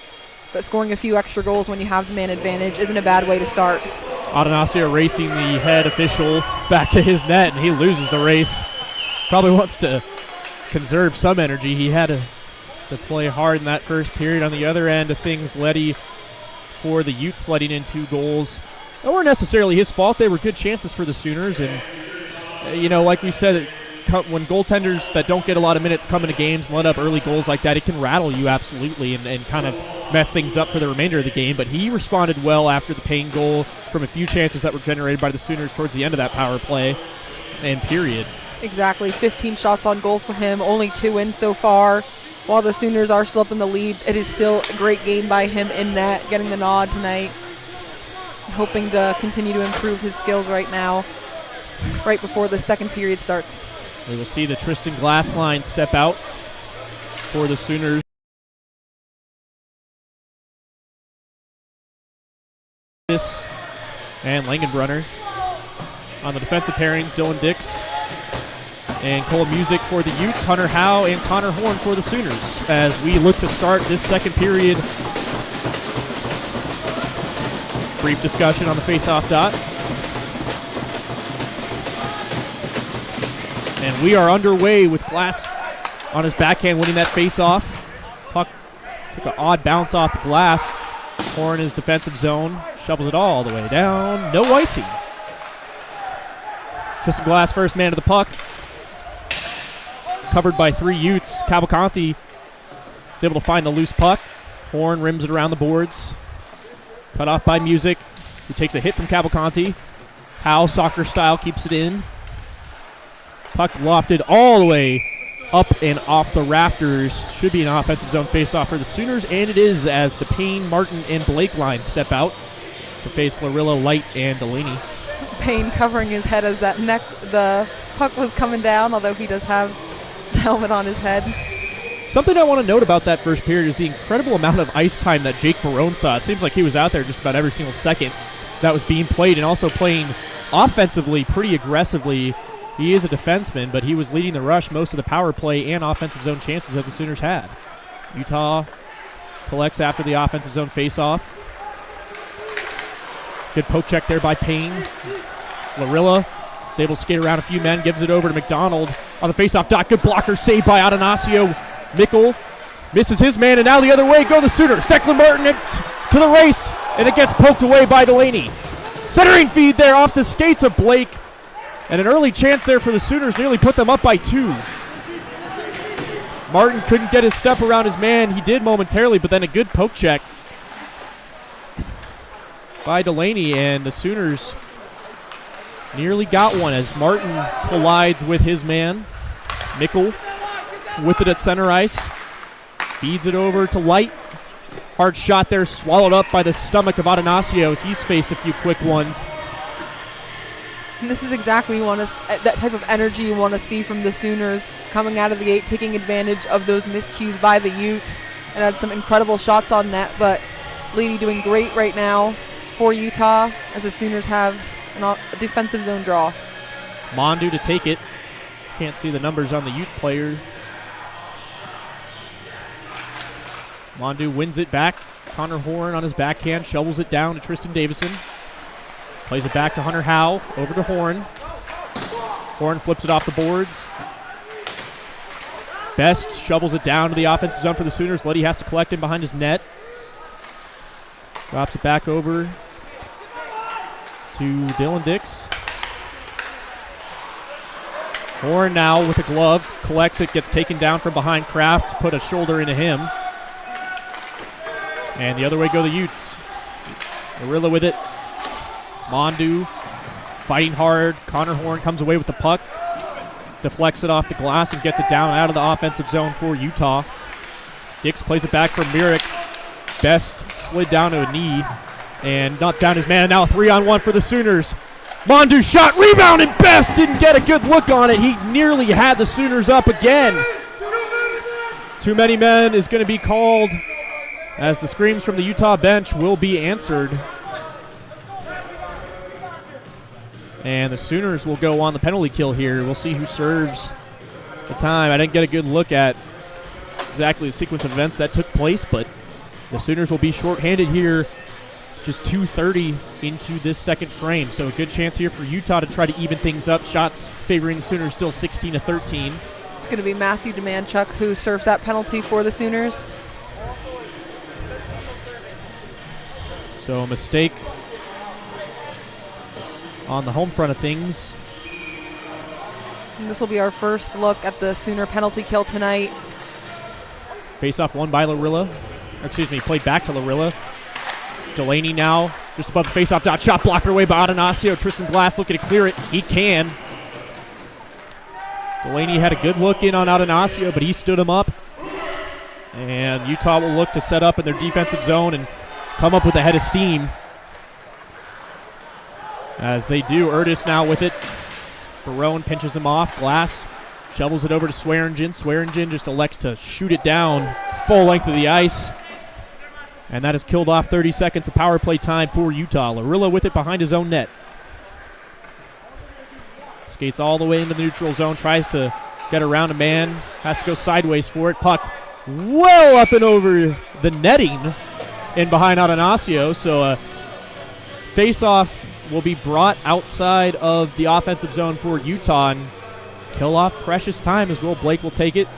But scoring a few extra goals when you have the man advantage isn't a bad way to start. Atanasio racing the head official back to his net, and he loses the race. Probably wants to conserve some energy. He had to play hard in that first period. On the other end of things, Letty for the Utes letting in 2 goals. They weren't necessarily his fault. They were good chances for the Sooners. And, like we said, when goaltenders that don't get a lot of minutes come into games and let up early goals like that, it can rattle you absolutely and kind of mess things up for the remainder of the game. But he responded well after the Payne goal from a few chances that were generated by the Sooners towards the end of that power play and period. Exactly. 15 shots on goal for him, only 2 in so far. While the Sooners are still up in the lead, it is still a great game by him in net, getting the nod tonight. Hoping to continue to improve his skills right now, right before the second period starts. We will see the Tristan Glassline step out for the Sooners. And Langenbrunner. On the defensive pairings, Dylan Dix and Cole Music for the Utes, Hunter Howe and Connor Horn for the Sooners, as we look to start this second period. Brief discussion on the face-off dot. And we are underway with Glass on his backhand winning that face-off. Puck took an odd bounce off the glass. Horn is defensive zone, shovels it all the way down. No icing. Tristan Glass first man to the puck. Covered by 3 Utes. Cavalcanti is able to find the loose puck. Horn rims it around the boards. Cut off by Music, who takes a hit from Cavalcanti. Howe, soccer style, keeps it in. Puck lofted all the way up and off the rafters. Should be an offensive zone faceoff for the Sooners, and it is, as the Payne, Martin, and Blake line step out to face Larillo, Light, and Delaney. Payne covering his head as the puck was coming down, although he does have the helmet on his head. Something I want to note about that first period is the incredible amount of ice time that Jake Barone saw. It seems like he was out there just about every single second that was being played, and also playing offensively pretty aggressively. He is a defenseman, but he was leading the rush most of the power play and offensive zone chances that the Sooners had. Utah collects after the offensive zone faceoff. Good poke check there by Payne. Larilla is able to skate around a few men, gives it over to McDonald on the faceoff dot. Good blocker saved by Atanasio. Mickle misses his man, and now the other way go the Sooners. Declan Martin to the race, and it gets poked away by Delaney. Centering feed there off the skates of Blake, and an early chance there for the Sooners nearly put them up by 2. Martin couldn't get his step around his man. He did momentarily, but then a good poke check by Delaney, and the Sooners nearly got one as Martin collides with his man. Mickle with it at center ice. Feeds it over to Light. Hard shot there, swallowed up by the stomach of Atanasio as he's faced a few quick ones. And this is exactly that type of energy you want to see from the Sooners coming out of the gate, taking advantage of those miscues by the Utes, and had some incredible shots on net. But Leedy doing great right now for Utah as the Sooners have a defensive zone draw. Mondu to take it. Can't see the numbers on the Ute player. Mondu wins it back. Connor Horn on his backhand shovels it down to Tristan Davison. Plays it back to Hunter Howe, over to Horn. Horn flips it off the boards. Best shovels it down to the offensive zone for the Sooners. Letty has to collect him behind his net. Drops it back over to Dylan Dix. Horn now with a glove, collects it, gets taken down from behind Kraft, put a shoulder into him. And the other way go the Utes. Arilla with it. Mondu fighting hard. Connor Horn comes away with the puck. Deflects it off the glass and gets it down out of the offensive zone for Utah. Dix plays it back for Myrick. Best slid down to a knee and knocked down his man. And now a 3-on-1 for the Sooners. Mondu shot, rebound, and Best didn't get a good look on it. He nearly had the Sooners up again. Too many men is going to be called as the screams from the Utah bench will be answered. And the Sooners will go on the penalty kill here. We'll see who serves the time. I didn't get a good look at exactly the sequence of events that took place, but the Sooners will be shorthanded here just 2:30 into this second frame. So a good chance here for Utah to try to even things up. Shots favoring the Sooners still 16-13. It's going to be Matthew Demanchuk who serves that penalty for the Sooners. So a mistake on the home front of things. And this will be our first look at the Sooner penalty kill tonight. Face-off won by Larilla. Played back to Larilla. Delaney now just above the face-off dot. Shot blocked away by Atanasio. Tristan Glass looking to clear it. He can. Delaney had a good look in on Atanasio, but he stood him up. And Utah will look to set up in their defensive zone and come up with a head of steam. As they do, Erdis now with it. Barone pinches him off. Glass shovels it over to Swearingen. Swearingen just elects to shoot it down full length of the ice. And that has killed off 30 seconds of power play time for Utah. Larilla with it behind his own net. Skates all the way into the neutral zone. Tries to get around a man. Has to go sideways for it. Puck well up and over the netting and behind Atanasio. So a face-off will be brought outside of the offensive zone for Utah and kill off precious time as Will Blake will take it.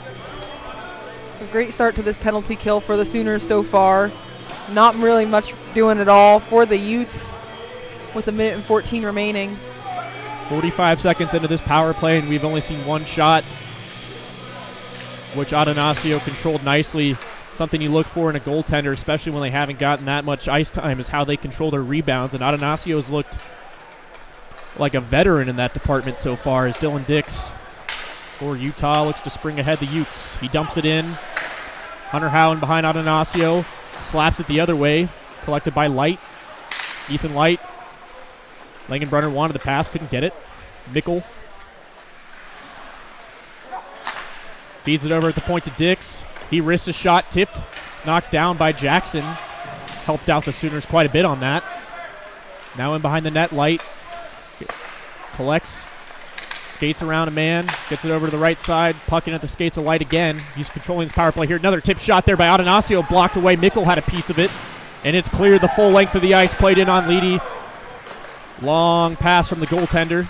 A great start to this penalty kill for the Sooners so far. Not really much doing at all for the Utes with 1:14 remaining. 45 seconds into this power play, and we've only seen one shot, which Atanasio controlled nicely. Something you look for in a goaltender, especially when they haven't gotten that much ice time, is how they control their rebounds. And Atanasio's looked like a veteran in that department so far as Dylan Dix for Utah looks to spring ahead the Utes. He dumps it in. Hunter Howen behind Atanasio. Slaps it the other way. Collected by Light. Ethan Light. Langenbrunner wanted the pass, couldn't get it. Mickle. Feeds it over at the point to Dix. He risks a shot, tipped, knocked down by Jackson. Helped out the Sooners quite a bit on that. Now in behind the net, Light collects, Skates around a man, gets it over to the right side, pucking at the skates of Light again. He's controlling his power play here. Another tip shot there by Atanasio, blocked away. Mikkel had a piece of it, and it's cleared the full length of the ice, played in on Leedy. Long pass from the goaltender.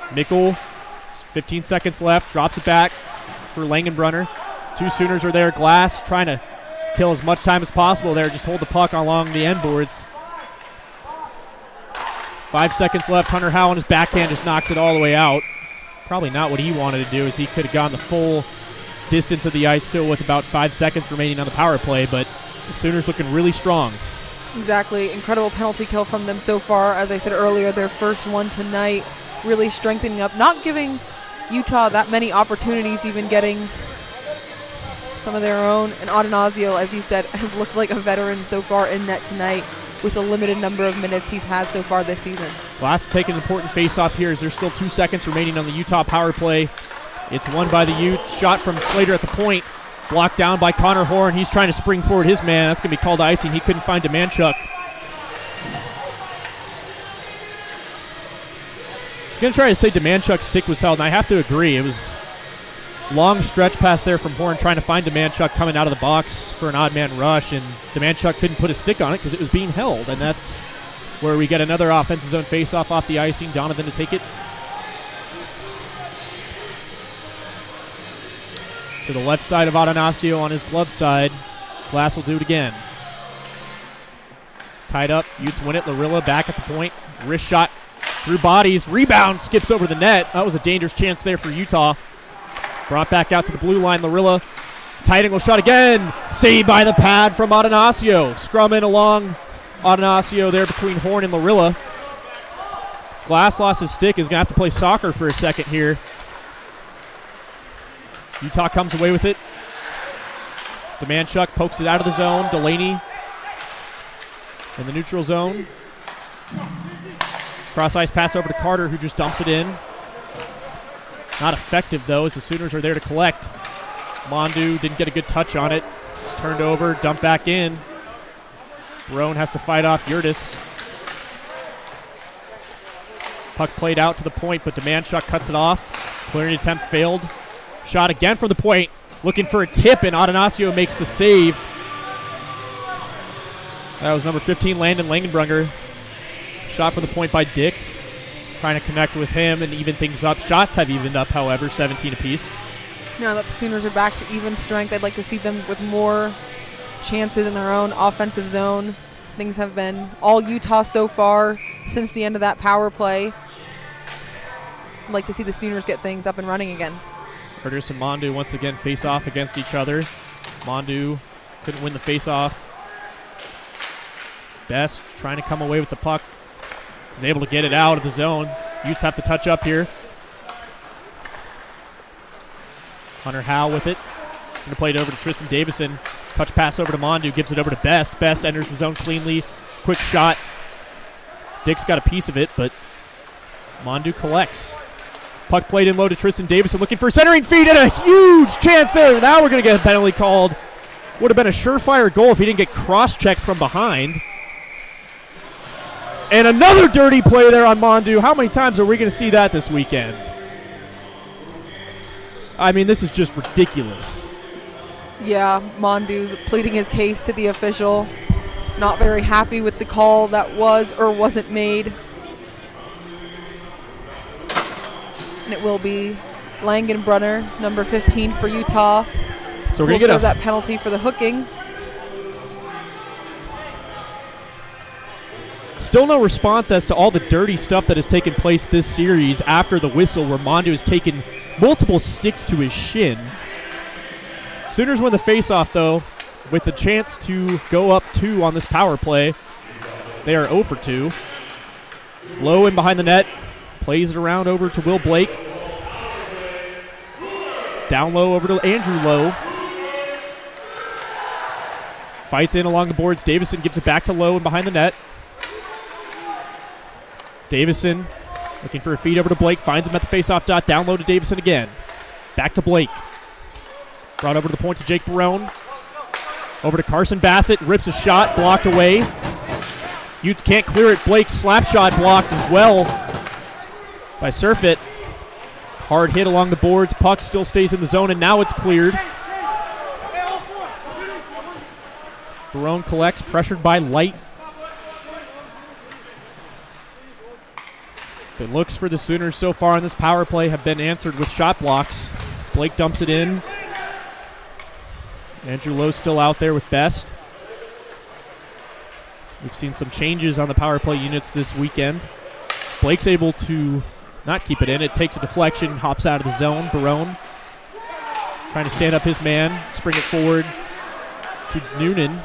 Mikkel, 15 seconds left, drops it back for Langenbrunner. Two Sooners are there. Glass trying to kill as much time as possible there, just hold the puck along the end boards. 5 seconds left. Hunter Howe on his backhand just knocks it all the way out. Probably not what he wanted to do, as he could have gone the full distance of the ice still with about 5 seconds remaining on the power play, but the Sooners looking really strong. Exactly. Incredible penalty kill from them so far. As I said earlier, their first one tonight, really strengthening up, not giving Utah that many opportunities, even getting some of their own. And Atanasio, as you said, has looked like a veteran so far in net tonight with the limited number of minutes he's had so far this season. Glass to take an important face-off here as there's still 2 seconds remaining on the Utah power play. It's won by the Utes. Shot from Slater at the point. Blocked down by Connor Horn. He's trying to spring forward his man. That's going to be called icing. He couldn't find Demanchuk. Going to try to say Demanchuk's stick was held, and I have to agree. It was long stretch pass there from Horn trying to find Demanchuk coming out of the box for an odd man rush, and Demanchuk couldn't put a stick on it because it was being held, and that's where we get another offensive zone face-off off the icing. Donovan to take it to the left side of Atanasio on his glove side. Glass will do it again. Tied up. Utes win it. Larilla back at the point. Wrist shot through bodies. Rebound skips over the net. That was a dangerous chance there for Utah. Brought back out to the blue line. Larilla. Tight angle shot again. Saved by the pad from Atanasio. Scrumming along Atanasio there between Horn and Larilla. Glass lost his stick. Is going to have to play soccer for a second here. Utah comes away with it. Demanchuk pokes it out of the zone. Delaney in the neutral zone. Cross ice pass over to Carter, who just dumps it in. Not effective, though, as the Sooners are there to collect. Mondu didn't get a good touch on it. It's turned over, dumped back in. Roan has to fight off Yurtis. Puck played out to the point, but Demanchuk cuts it off. Clearing attempt failed. Shot again from the point. Looking for a tip, and Atanasio makes the save. That was number 15, Landon Langenbrunner. Shot from the point by Dix. Trying to connect with him and even things up. Shots have evened up, however, 17 apiece. Now that the Sooners are back to even strength, I'd like to see them with more chances in their own offensive zone. Things have been all Utah so far since the end of that power play. I'd like to see the Sooners get things up and running again. Curtis and Mondu once again face off against each other. Mondu couldn't win the face-off. Best trying to come away with the puck. Was able to get it out of the zone. Utes have to touch up here. Hunter Howe with it. Going to play it over to Tristan Davison. Touch pass over to Mondu. Gives it over to Best. Best enters the zone cleanly. Quick shot. Dick's got a piece of it, but Mondu collects. Puck played in low to Tristan Davison, looking for a centering feed, and a huge chance there. Now we're going to get a penalty called. Would have been a surefire goal if he didn't get cross-checked from behind. And another dirty play there on Mondu. How many times are we going to see that this weekend? I mean, this is just ridiculous. Yeah, Mondu's pleading his case to the official. Not very happy with the call that was or wasn't made. And it will be Langenbrunner, number 15 for Utah. So we're going to get that penalty for the hooking. Still no response as to all the dirty stuff that has taken place this series after the whistle, where Mondu has taken multiple sticks to his shin. Sooners win the faceoff, though, with the chance to go up 2 on this power play. They are 0 for 2. Low in behind the net. Plays it around over to Will Blake. Down low over to Andrew Lowe. Fights in along the boards. Davison gives it back to Lowe and behind the net. Davison looking for a feed over to Blake. Finds him at the faceoff dot. Down low to Davison again. Back to Blake. Brought over to the point to Jake Barone. Over to Carson Bassett. Rips a shot. Blocked away. Utes can't clear it. Blake's slap shot blocked as well. by Surfit. Hard hit along the boards. Puck still stays in the zone, and now it's cleared. Barone collects, pressured by Light. The looks for the Sooners so far on this power play have been answered with shot blocks. Blake dumps it in. Andrew Lowe still out there with Best. We've seen some changes on the power play units this weekend. Blake's able to not keep it in. It takes a deflection, hops out of the zone. Barone trying to stand up his man, spring it forward to Noonan.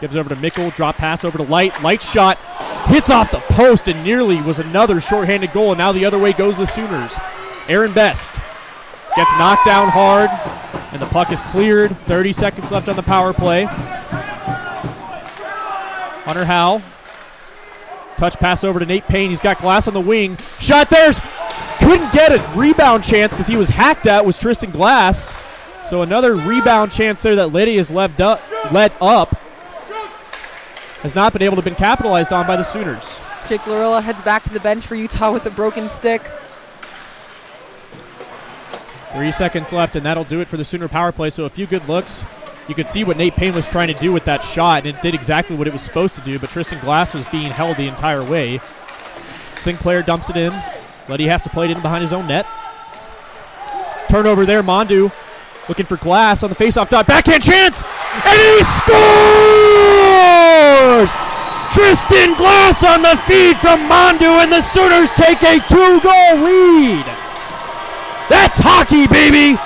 Gives over to Mickle, drop pass over to Light. Light shot hits off the post and nearly was another shorthanded goal, and now the other way goes the Sooners. Aaron Best gets knocked down hard, and the puck is cleared. 30 seconds left on the power play. Hunter Howell. Touch pass over to Nate Payne. He's got Glass on the wing. Shot there's couldn't get a rebound chance because he was hacked at was Tristan Glass. So another rebound chance there that Liddy has let up. Has not been able to been capitalized on by the Sooners. Jake Lorilla heads back to the bench for Utah with a broken stick. 3 seconds left, and that'll do it for the Sooner power play. So a few good looks. You could see what Nate Payne was trying to do with that shot, and it did exactly what it was supposed to do, but Tristan Glass was being held the entire way. Sinclair dumps it in. Letty has to play it in behind his own net. Turnover there, Mondu looking for Glass on the faceoff dot. Backhand chance, and he scores! Tristan Glass on the feed from Mondu, and the Sooners take a 2-goal lead. That's hockey, baby!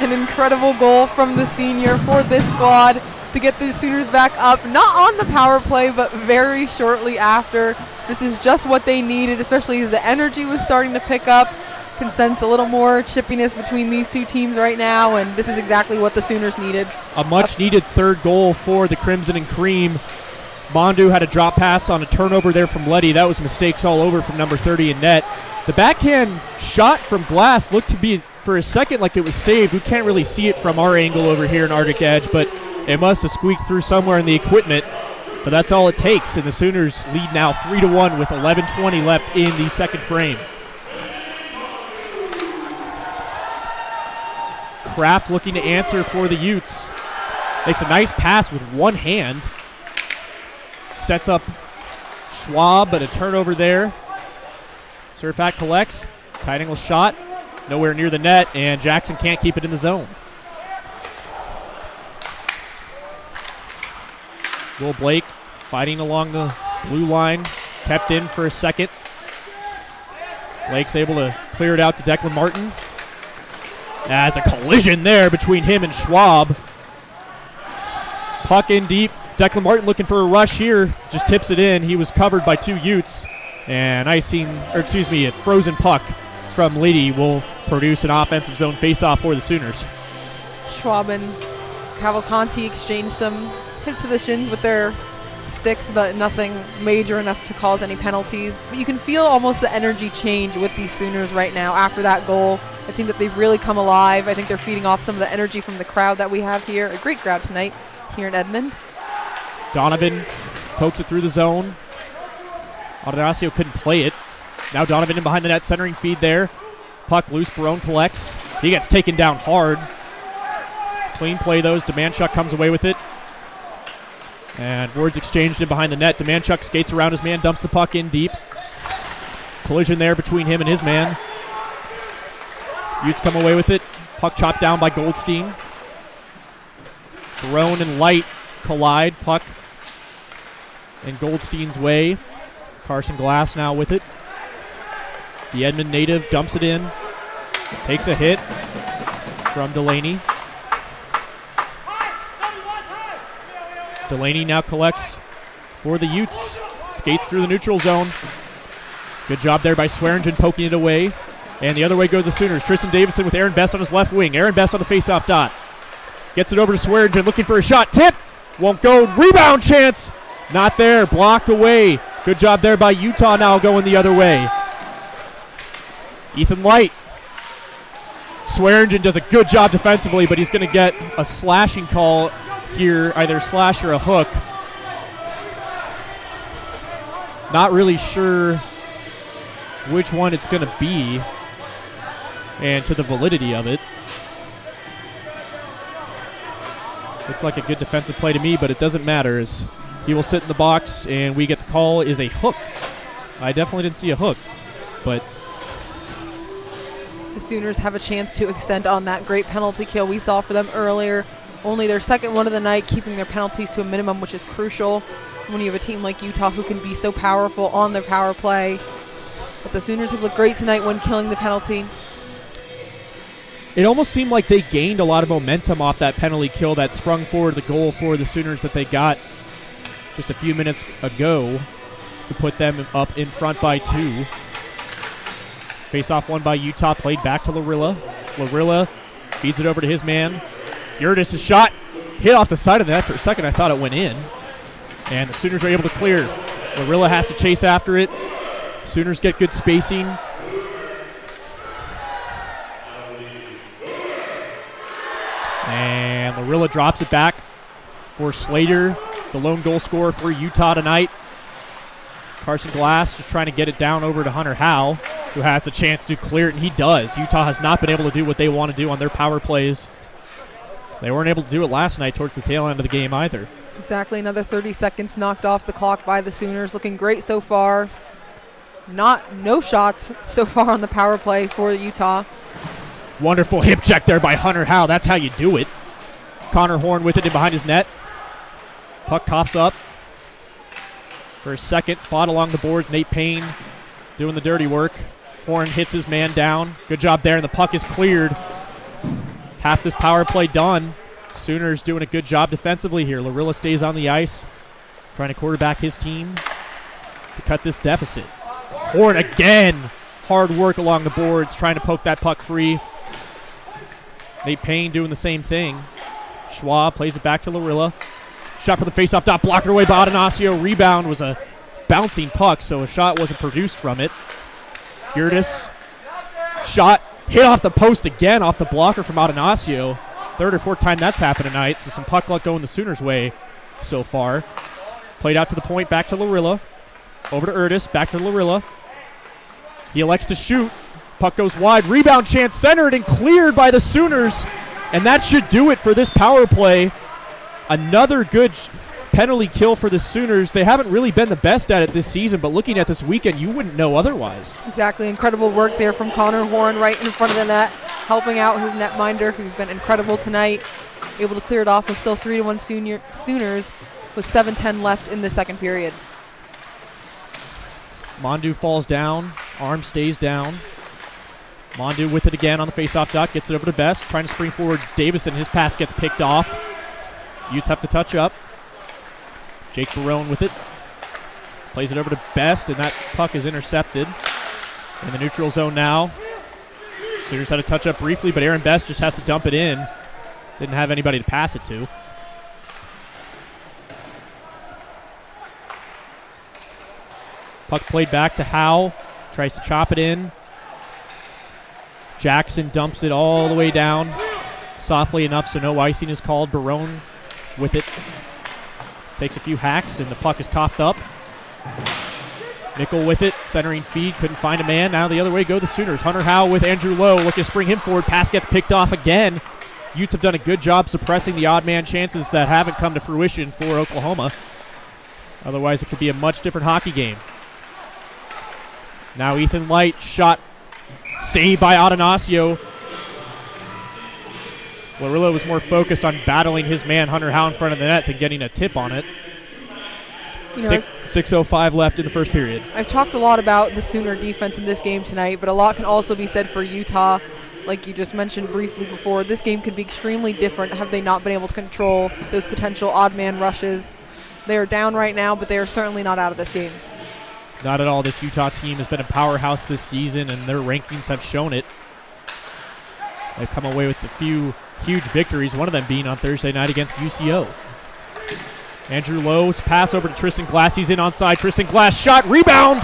An incredible goal from the senior for this squad to get the Sooners back up, not on the power play, but very shortly after. This is just what they needed, especially as the energy was starting to pick up. Can sense a little more chippiness between these two teams right now, and this is exactly what the Sooners needed. A much-needed third goal for the Crimson and Cream. Mondu had a drop pass on a turnover there from Letty. That was mistakes all over from number 30 in net. The backhand shot from Glass looked to be, for a second, like it was saved. We can't really see it from our angle over here in Arctic Edge, but it must have squeaked through somewhere in the equipment. But that's all it takes, and the Sooners lead now 3-1 with 11:20 left in the second frame. Kraft looking to answer for the Utes. Makes a nice pass with one hand. Sets up Schwab, but a turnover there. Surfat collects. Tight angle shot. Nowhere near the net, and Jackson can't keep it in the zone. Will Blake fighting along the blue line. Kept in for a second. Blake's able to clear it out to Declan Martin. As a collision there between him and Schwab. Puck in deep. Declan Martin looking for a rush here. Just tips it in. He was covered by two Utes. And a frozen puck from Liddy will produce an offensive zone faceoff for the Sooners. Schwab and Cavalcanti exchanged some hits to the shins with their sticks, but nothing major enough to cause any penalties. But you can feel almost the energy change with these Sooners right now after that goal. It seems that they've really come alive. I think they're feeding off some of the energy from the crowd that we have here. A great crowd tonight here in Edmond. Donovan pokes it through the zone. Adonacio couldn't play it. Now Donovan in behind the net, centering feed there. Puck loose, Barone collects. He gets taken down hard. Clean play, though, as Demanchuk comes away with it. And words exchanged in behind the net. Demanchuk skates around his man, dumps the puck in deep. Collision there between him and his man. Utes come away with it. Puck chopped down by Goldstein. Barone and Light collide. Puck in Goldstein's way. Carson Glass now with it. The Edmond native dumps it in. Takes a hit from Delaney. Delaney now collects for the Utes. Skates through the neutral zone. Good job there by Swearingen poking it away. And the other way go the Sooners. Tristan Davison with Aaron Best on his left wing. Aaron Best on the faceoff dot. Gets it over to Swearingen looking for a shot. Tip! Won't go. Rebound chance! Not there. Blocked away. Good job there by Utah now going the other way. Ethan Light. Swearingen does a good job defensively, but he's going to get a slashing call here, either slash or a hook. Not really sure which one it's going to be and to the validity of it. Looked like a good defensive play to me, but it doesn't matter as he will sit in the box and we get the call is a hook. I definitely didn't see a hook, but the Sooners have a chance to extend on that great penalty kill we saw for them earlier. Only their second one of the night, keeping their penalties to a minimum, which is crucial when you have a team like Utah who can be so powerful on their power play. But the Sooners have looked great tonight when killing the penalty. it almost seemed like they gained a lot of momentum off that penalty kill that sprung forward the goal for the Sooners that they got just a few minutes ago to put them up in front by 2. Face-off won by Utah, played back to Larilla. Larilla feeds it over to his man. Utes' shot hit off the side of the net. For a second, I thought it went in. And the Sooners are able to clear. Larilla has to chase after it. Sooners get good spacing. And Larilla drops it back for Slater, the lone goal scorer for Utah tonight. Carson Glass just trying to get it down over to Hunter Howe, who has the chance to clear it, and he does. Utah has not been able to do what they want to do on their power plays. They weren't able to do it last night towards the tail end of the game either. Exactly, another 30 seconds knocked off the clock by the Sooners. Looking great so far. No shots so far on the power play for Utah. Wonderful hip check there by Hunter Howe. That's how you do it. Connor Horn with it in behind his net. Puck coughs up. For a second, fought along the boards. Nate Payne doing the dirty work. Horn hits his man down. Good job there, and the puck is cleared. Half this power play done. Sooners doing a good job defensively here. Larilla stays on the ice, trying to quarterback his team to cut this deficit. Horn again. Hard work along the boards, trying to poke that puck free. Nate Payne doing the same thing. Schwab plays it back to Larilla. Shot for the faceoff dot, blocked away by Atanasio. Rebound was a bouncing puck, so a shot wasn't produced from it. Utes shot hit off the post again, off the blocker from Atanasio. Third or fourth time that's happened tonight, so some puck luck going the Sooners' way so far. Played out to the point, back to Larilla. Over to Utes, back to Larilla. He elects to shoot. Puck goes wide. Rebound chance centered and cleared by the Sooners. And that should do it for this power play. Another good penalty kill for the Sooners. They haven't really been the best at it this season, but looking at this weekend, you wouldn't know otherwise. Exactly. Incredible work there from Connor Horn right in front of the net, helping out his netminder, who's been incredible tonight. Able to clear it off with still 3-1 Sooners with 7:10 left in the second period. Mondu falls down. Arm stays down. Mondu with it again on the faceoff dot. Gets it over to Best. Trying to spring forward. Davison. His pass gets picked off. Utes have to touch up. Jake Barone with it. Plays it over to Best, and that puck is intercepted. In the neutral zone now. Sooners had to touch up briefly, but Aaron Best just has to dump it in. Didn't have anybody to pass it to. Puck played back to Howe. Tries to chop it in. Jackson dumps it all the way down. Softly enough so no icing is called. Barone with it. Takes a few hacks and the puck is coughed up. Nickel with it. Centering feed. Couldn't find a man. Now the other way go the Sooners. Hunter Howe with Andrew Lowe. Looking to spring him forward. Pass gets picked off again. Utes have done a good job suppressing the odd man chances that haven't come to fruition for Oklahoma. Otherwise it could be a much different hockey game. Now Ethan Light, shot saved by Atanasio. Larilla was more focused on battling his man Hunter Howe in front of the net than getting a tip on it. 6:05 left in the first period. I've talked a lot about the Sooner defense in this game tonight, but a lot can also be said for Utah. Like you just mentioned briefly before, this game could be extremely different have they not been able to control those potential odd man rushes. They are down right now, but they are certainly not out of this game. Not at all. This Utah team has been a powerhouse this season, and their rankings have shown it. They've come away with a few huge victories, one of them being on Thursday night against UCO. Andrew Lowe's pass over to Tristan Glass. He's in onside. Tristan Glass shot, rebound!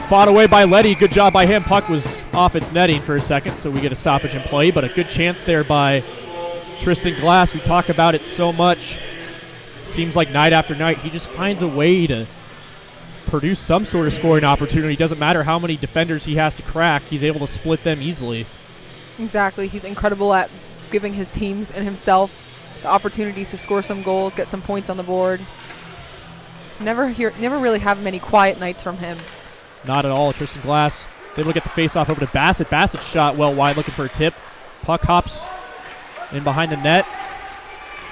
Fought away by Letty. Good job by him. Puck was off its netting for a second, so we get a stoppage in play, but a good chance there by Tristan Glass. We talk about it so much. Seems like night after night, he just finds a way to produce some sort of scoring opportunity. Doesn't matter how many defenders he has to crack, he's able to split them easily. Exactly. He's incredible at giving his teams and himself the opportunities to score some goals, get some points on the board. Never really have many quiet nights from him. Not at all. Tristan Glass is able to get the face-off over to Bassett. Bassett shot well wide, looking for a tip. Puck hops in behind the net,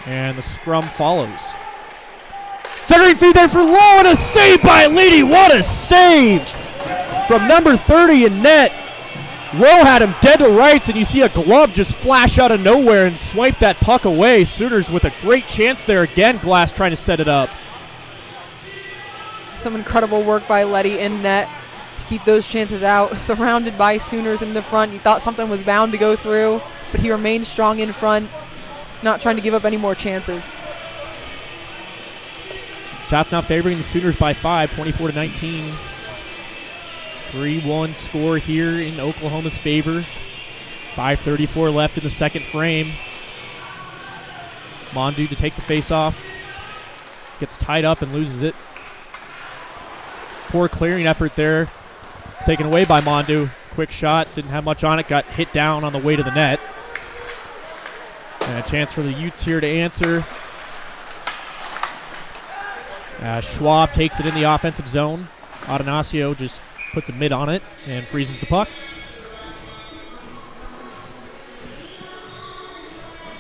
and the scrum follows. Centering feed there for Lowe, and a save by Leedy. What a save from number 30 in net. Lowe had him dead to rights, and you see a glove just flash out of nowhere and swipe that puck away. Sooners with a great chance there again. Glass trying to set it up. Some incredible work by Letty in net to keep those chances out. Surrounded by Sooners in the front. You thought something was bound to go through, but he remained strong in front, not trying to give up any more chances. Shots now favoring the Sooners by 5, 24-19. 3-1 score here in Oklahoma's favor. 5:34 left in the second frame. Mondu to take the face-off. Gets tied up and loses it. Poor clearing effort there. It's taken away by Mondu. Quick shot, didn't have much on it, got hit down on the way to the net. And a chance for the Utes here to answer. Schwab takes it in the offensive zone. Atanasio just puts a mid on it and freezes the puck.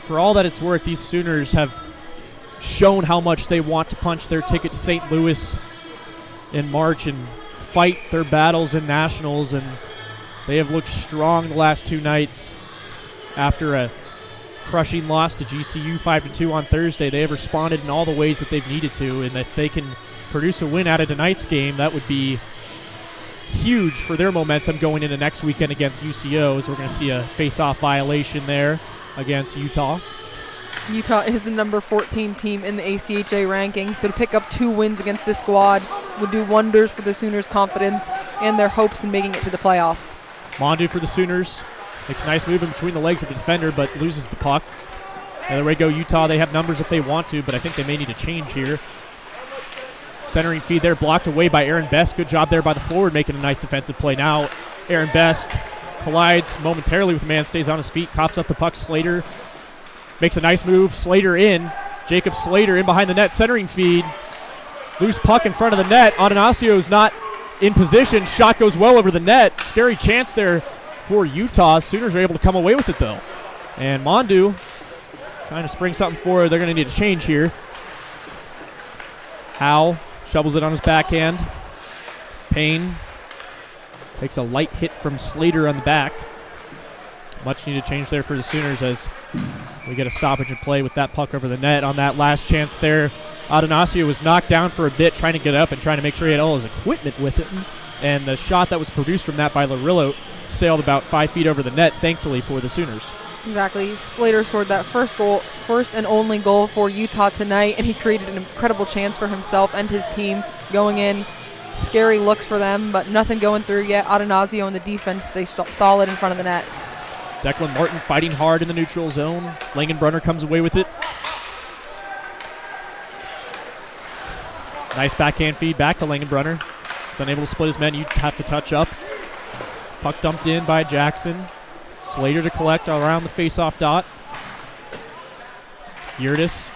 For all that it's worth, these Sooners have shown how much they want to punch their ticket to St. Louis in March and fight their battles in nationals, and they have looked strong the last two nights. After a crushing loss to GCU 5-2 on Thursday, they have responded in all the ways that they've needed to, and if they can produce a win out of tonight's game, that would be huge for their momentum going into next weekend against UCO, as we're going to see a face-off violation there against Utah. Utah is the number 14 team in the ACHA ranking, so to pick up 2 wins against this squad would do wonders for the Sooners' confidence and their hopes in making it to the playoffs. Mondu for the Sooners. Makes a nice move in between the legs of the defender, but loses the puck. And there we go, Utah. They have numbers if they want to, but I think they may need a change here. Centering feed there, blocked away by Aaron Best. Good job there by the forward, making a nice defensive play. Now Aaron Best collides momentarily with the man, stays on his feet, coughs up the puck. Slater makes a nice move. Slater in. Jacob Slater in behind the net, centering feed. Loose puck in front of the net. Atanasio not in position. Shot goes well over the net. Scary chance there for Utah. Sooners are able to come away with it, though. And Mondu trying to spring something forward. They're going to need a change here. Howe shovels it on his backhand. Payne takes a light hit from Slater on the back. Much needed change there for the Sooners as we get a stoppage in play with that puck over the net on that last chance there. Atanasio was knocked down for a bit, trying to get up and trying to make sure he had all his equipment with him. And the shot that was produced from that by Larillo sailed about 5 feet over the net, thankfully, for the Sooners. Exactly. Slater scored that first and only goal for Utah tonight, and he created an incredible chance for himself and his team going in. Scary looks for them, but nothing going through yet. Atanasio and the defense stay solid in front of the net. Declan Martin fighting hard in the neutral zone. Langenbrunner comes away with it. Nice backhand feed back to Langenbrunner. He's unable to split his men. Utes have to touch up. Puck dumped in by Jackson. Slater to collect around the face-off dot. Yurtis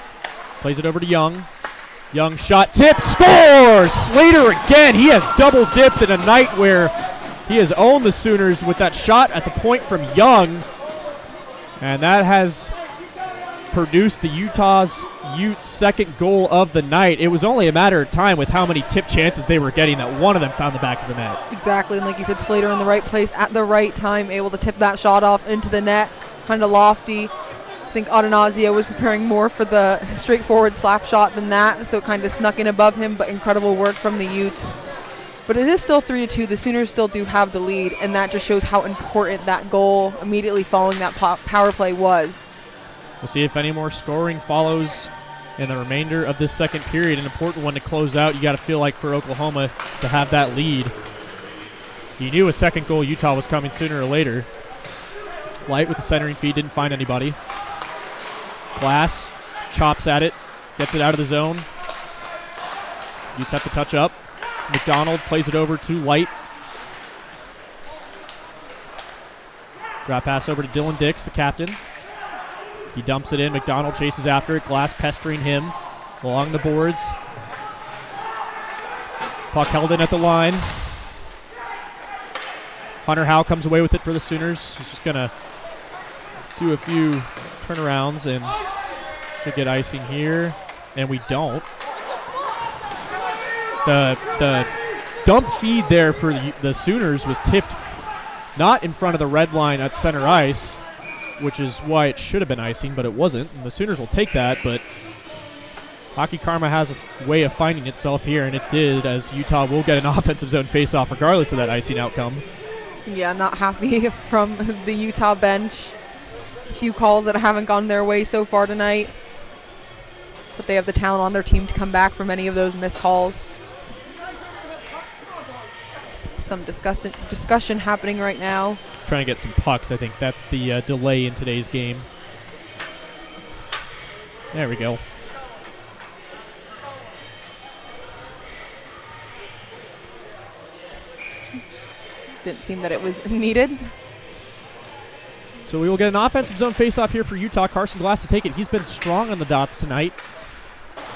plays it over to Young. Young shot tipped, scores! Slater again. He has double dipped in a night where he has owned the Sooners with that shot at the point from Young. And that has produced the Utes' second goal of the night. It was only a matter of time with how many tip chances they were getting that one of them found the back of the net. Exactly, and like you said, Slater in the right place at the right time, able to tip that shot off into the net, kind of lofty. I think Atanasio was preparing more for the straightforward slap shot than that, so it kind of snuck in above him, but incredible work from the Utes. But it is still 3-2. The Sooners still do have the lead, and that just shows how important that goal immediately following that power play was. We'll see if any more scoring follows in the remainder of this second period. An important one to close out. You got to feel like for Oklahoma to have that lead. You knew a second goal Utah was coming sooner or later. Light with the centering feed, didn't find anybody. Glass chops at it, gets it out of the zone. Utes have to touch up. McDonald plays it over to Light. Drop pass over to Dylan Dix, the captain. He dumps it in. McDonald chases after it. Glass pestering him along the boards. Puck held in at the line. Hunter Howe comes away with it for the Sooners. He's just going to do a few turnarounds and should get icing here. And we don't. The dump feed there for the Sooners was tipped not in front of the red line at center ice, which is why it should have been icing, but it wasn't. And the Sooners will take that, but Hockey Karma has a way of finding itself here, and it did, as Utah will get an offensive zone faceoff regardless of that icing outcome. Yeah, not happy from the Utah bench. A few calls that haven't gone their way so far tonight, but they have the talent on their team to come back from any of those missed calls. Some discussion happening right now. Trying to get some pucks. I think that's the delay in today's game. There we go. Didn't seem that it was needed. So we will get an offensive zone faceoff here for Utah. Carson Glass to take it. He's been strong on the dots tonight.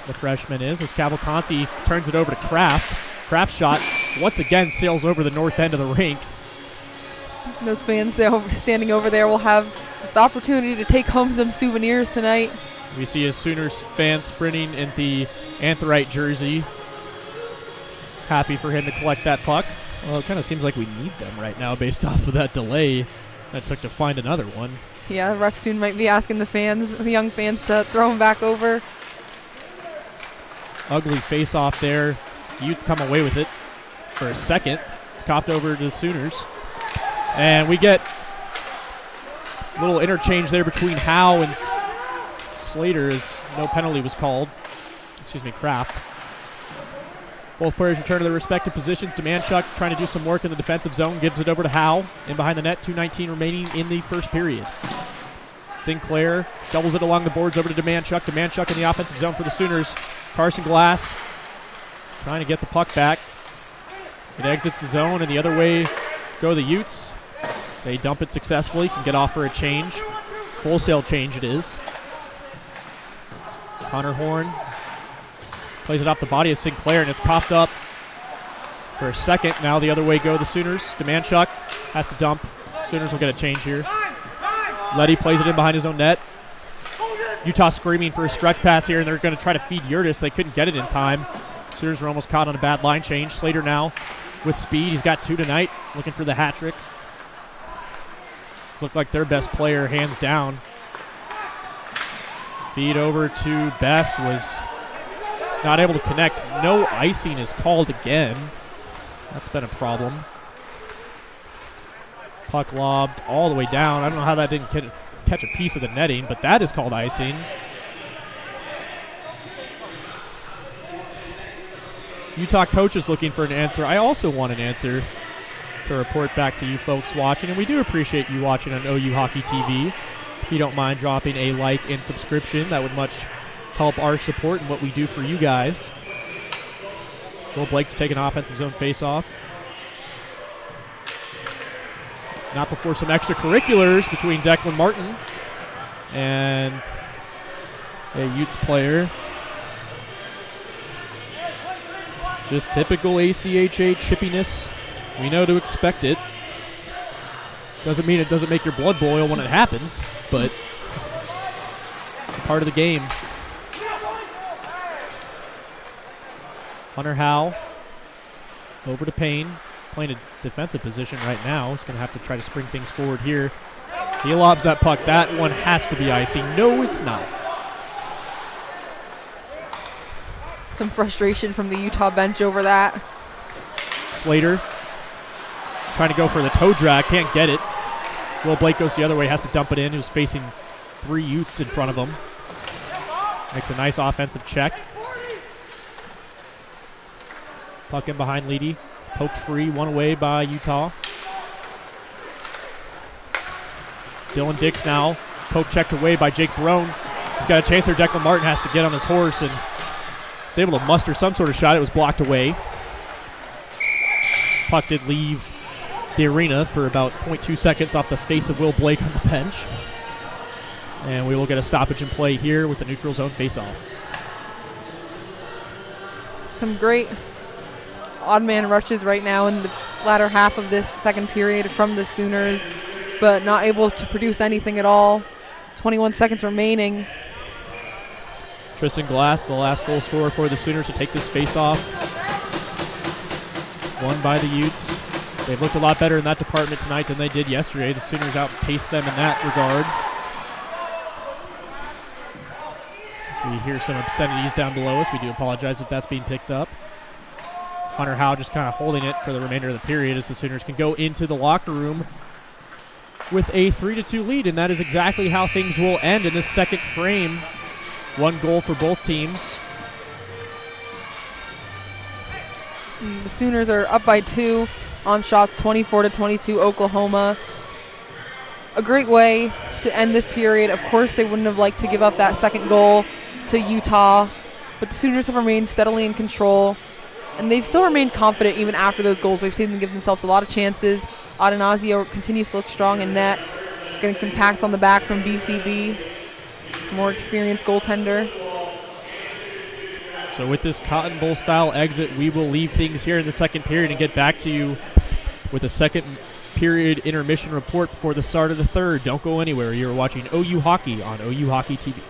The freshman is, as Cavalcanti turns it over to Kraft. Kraft shot once again sails over the north end of the rink. Those fans standing over there will have the opportunity to take home some souvenirs tonight. We see a Sooners fan sprinting in the Anthrite jersey. Happy for him to collect that puck. Well, it kind of seems like we need them right now based off of that delay that took to find another one. Yeah, the ref soon might be asking the young fans to throw him back over. Ugly face-off there. Utes come away with it for a second. It's coughed over to the Sooners. And we get a little interchange there between Howe and Slater as no penalty was called. Kraft. Both players return to their respective positions. Demanchuk trying to do some work in the defensive zone. Gives it over to Howe. In behind the net. 2:19 remaining in the first period. Sinclair shovels it along the boards over to Demanchuk. Demanchuk in the offensive zone for the Sooners. Carson Glass trying to get the puck back. It exits the zone, and the other way go the Utes. They dump it successfully. Can get off for a change. Full sail change it is. Connor Horn plays it off the body of Sinclair, and it's coughed up for a second. Now the other way go the Sooners. Demanchuk has to dump. Sooners will get a change here. Letty plays it in behind his own net. Utah screaming for a stretch pass here, and they're going to try to feed Yurtis. They couldn't get it in time. Sooners were almost caught on a bad line change. Slater now with speed. He's got 2 tonight, looking for the hat trick. This looked like their best player, hands down. Feed over to Best was not able to connect. No icing is called again. That's been a problem. Puck lobbed all the way down. I don't know how that didn't catch a piece of the netting, but that is called icing. Utah coach is looking for an answer. I also want an answer to report back to you folks watching, and we do appreciate you watching on OU Hockey TV. If you don't mind dropping a like and subscription, that would much help our support and what we do for you guys. Will Blake to take an offensive zone faceoff. Not before some extracurriculars between Declan Martin and a Utes player. Just typical ACHA chippiness. We know to expect it. Doesn't mean it doesn't make your blood boil when it happens, but it's a part of the game. Hunter Howe over to Payne, playing a defensive position right now. He's going to have to try to spring things forward here. He lobs that puck. That one has to be icing. No, it's not. Some frustration from the Utah bench over that. Slater trying to go for the toe drag. Can't get it. Will Blake goes the other way. Has to dump it in. He was facing 3 Utes in front of him. Makes a nice offensive check. Puck in behind Leedy. Poked free. One away by Utah. Dylan Dix now. Poke checked away by Jake Barone. He's got a chance there. Declan Martin has to get on his horse and is able to muster some sort of shot. It was blocked away. Puck did leave the arena for about 0.2 seconds off the face of Will Blake on the bench. And we will get a stoppage in play here with the neutral zone face-off. Some great odd man rushes right now in the latter half of this second period from the Sooners, but not able to produce anything at all. 21 seconds remaining. Tristan Glass, the last goal scorer for the Sooners, to take this face-off. Won by the Utes. They've looked a lot better in that department tonight than they did yesterday. The Sooners outpaced them in that regard. We hear some obscenities down below us. We do apologize if that's being picked up. Hunter Howe just kind of holding it for the remainder of the period as the Sooners can go into the locker room with a 3-2 lead, and that is exactly how things will end in this second frame. One goal for both teams. The Sooners are up by 2 on shots, 24-22 Oklahoma. A great way to end this period. Of course, they wouldn't have liked to give up that second goal to Utah, but the Sooners have remained steadily in control, and they've still remained confident even after those goals. We've seen them give themselves a lot of chances. Adenazio continues to look strong in net, getting some pats on the back from BCB, more experienced goaltender. So with this Cotton Bowl style exit, we will leave things here in the second period and get back to you with a second period intermission report before the start of the third. Don't go anywhere. You're watching OU Hockey on OU Hockey TV.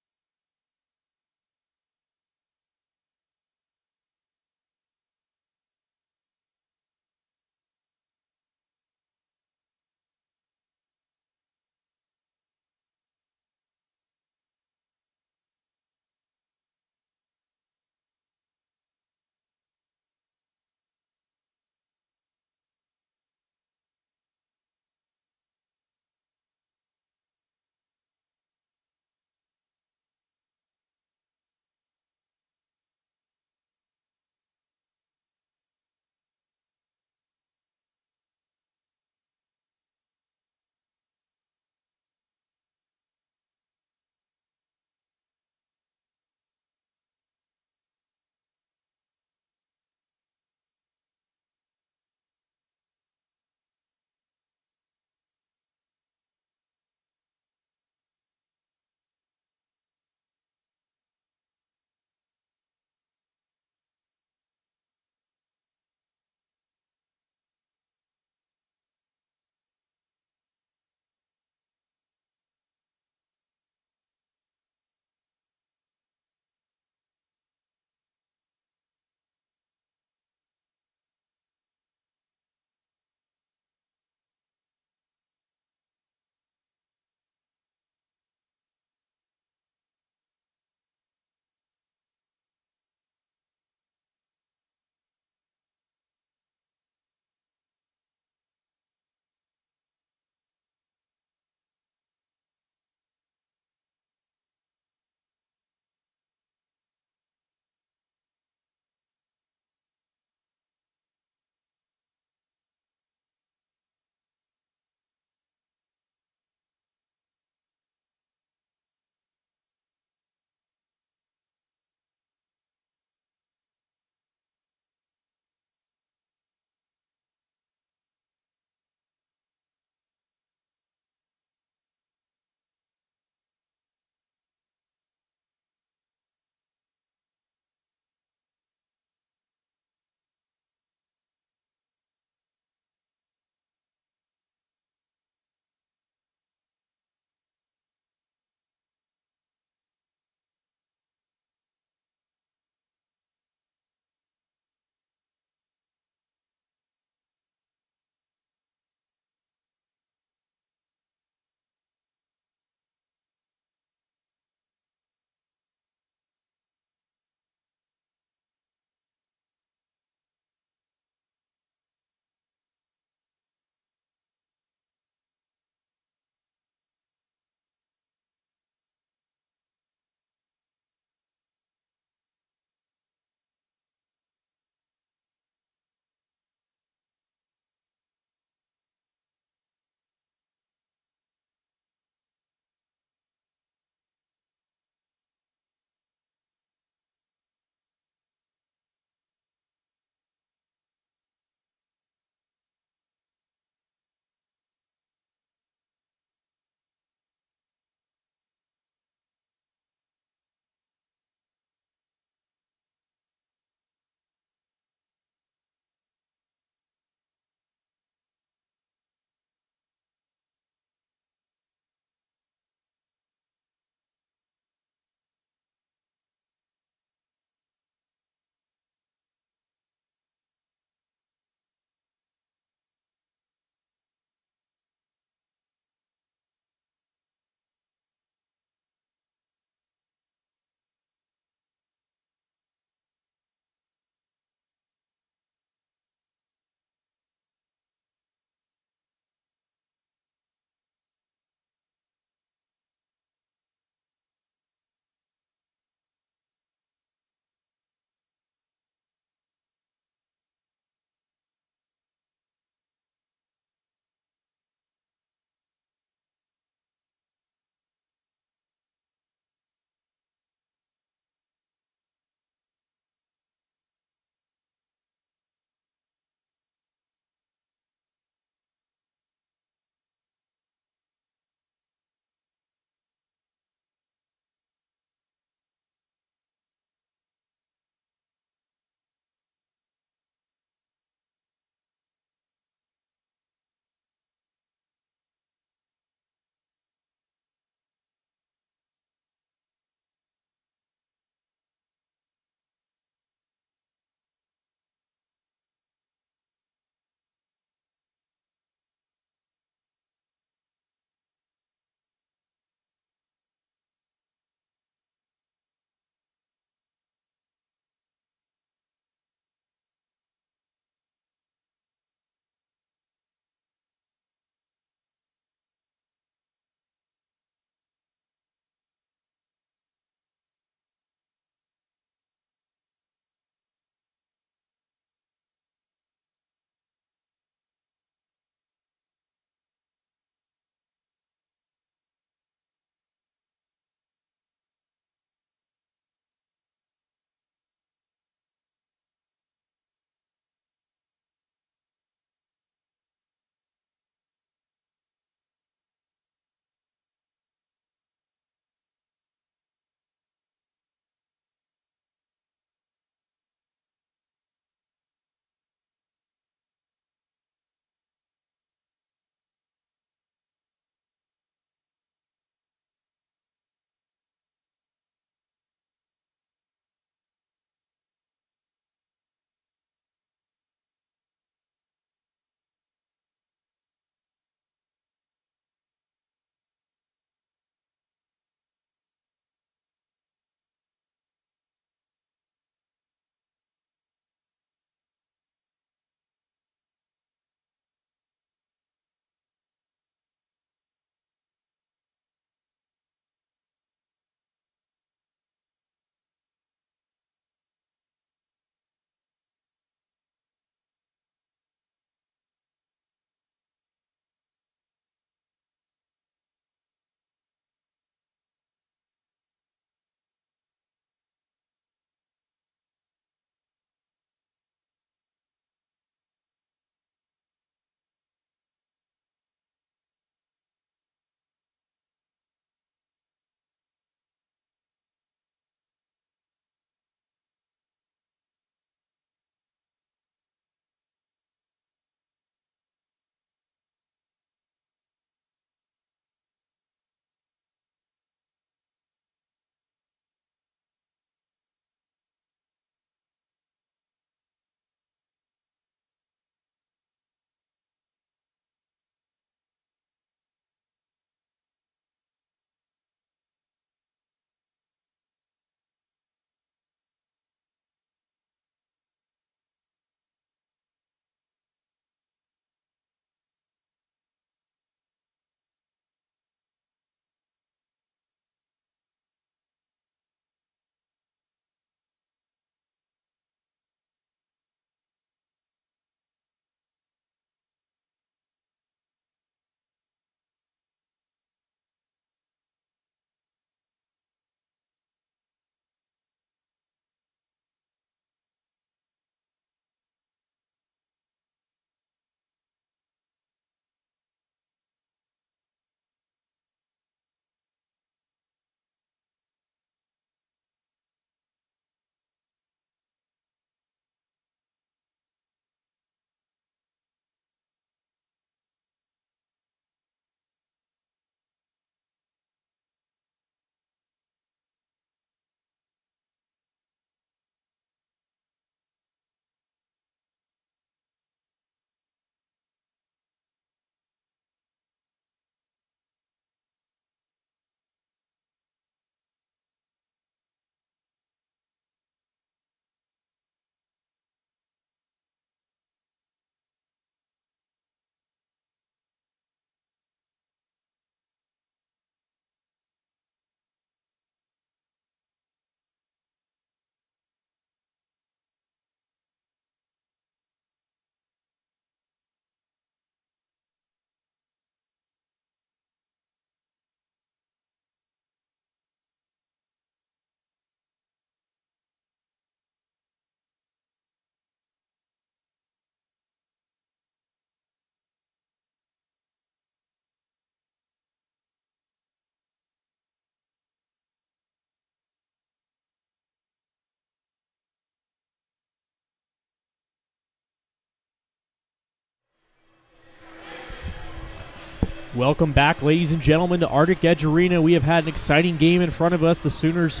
Welcome back, ladies and gentlemen, to Arctic Edge Arena. We have had an exciting game in front of us. The Sooners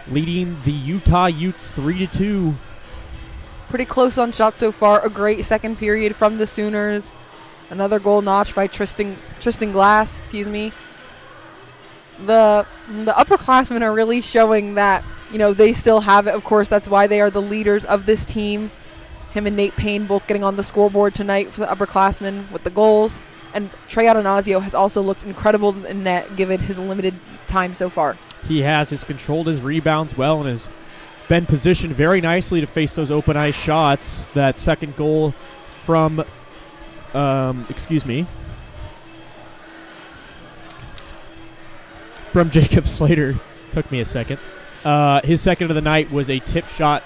leading the Utah Utes 3-2. Pretty close on shots so far. A great second period from the Sooners. Another goal notched by Tristan Glass, excuse me. The upperclassmen are really showing that, they still have it. Of course, that's why they are the leaders of this team. Him and Nate Payne both getting on the scoreboard tonight for the upperclassmen with the goals. And Trey Adanazio has also looked incredible in net given his limited time so far. He has controlled his rebounds well and has been positioned very nicely to face those open ice shots. That second goal from, from Jacob Slater. Took me a second. His second of the night was a tip shot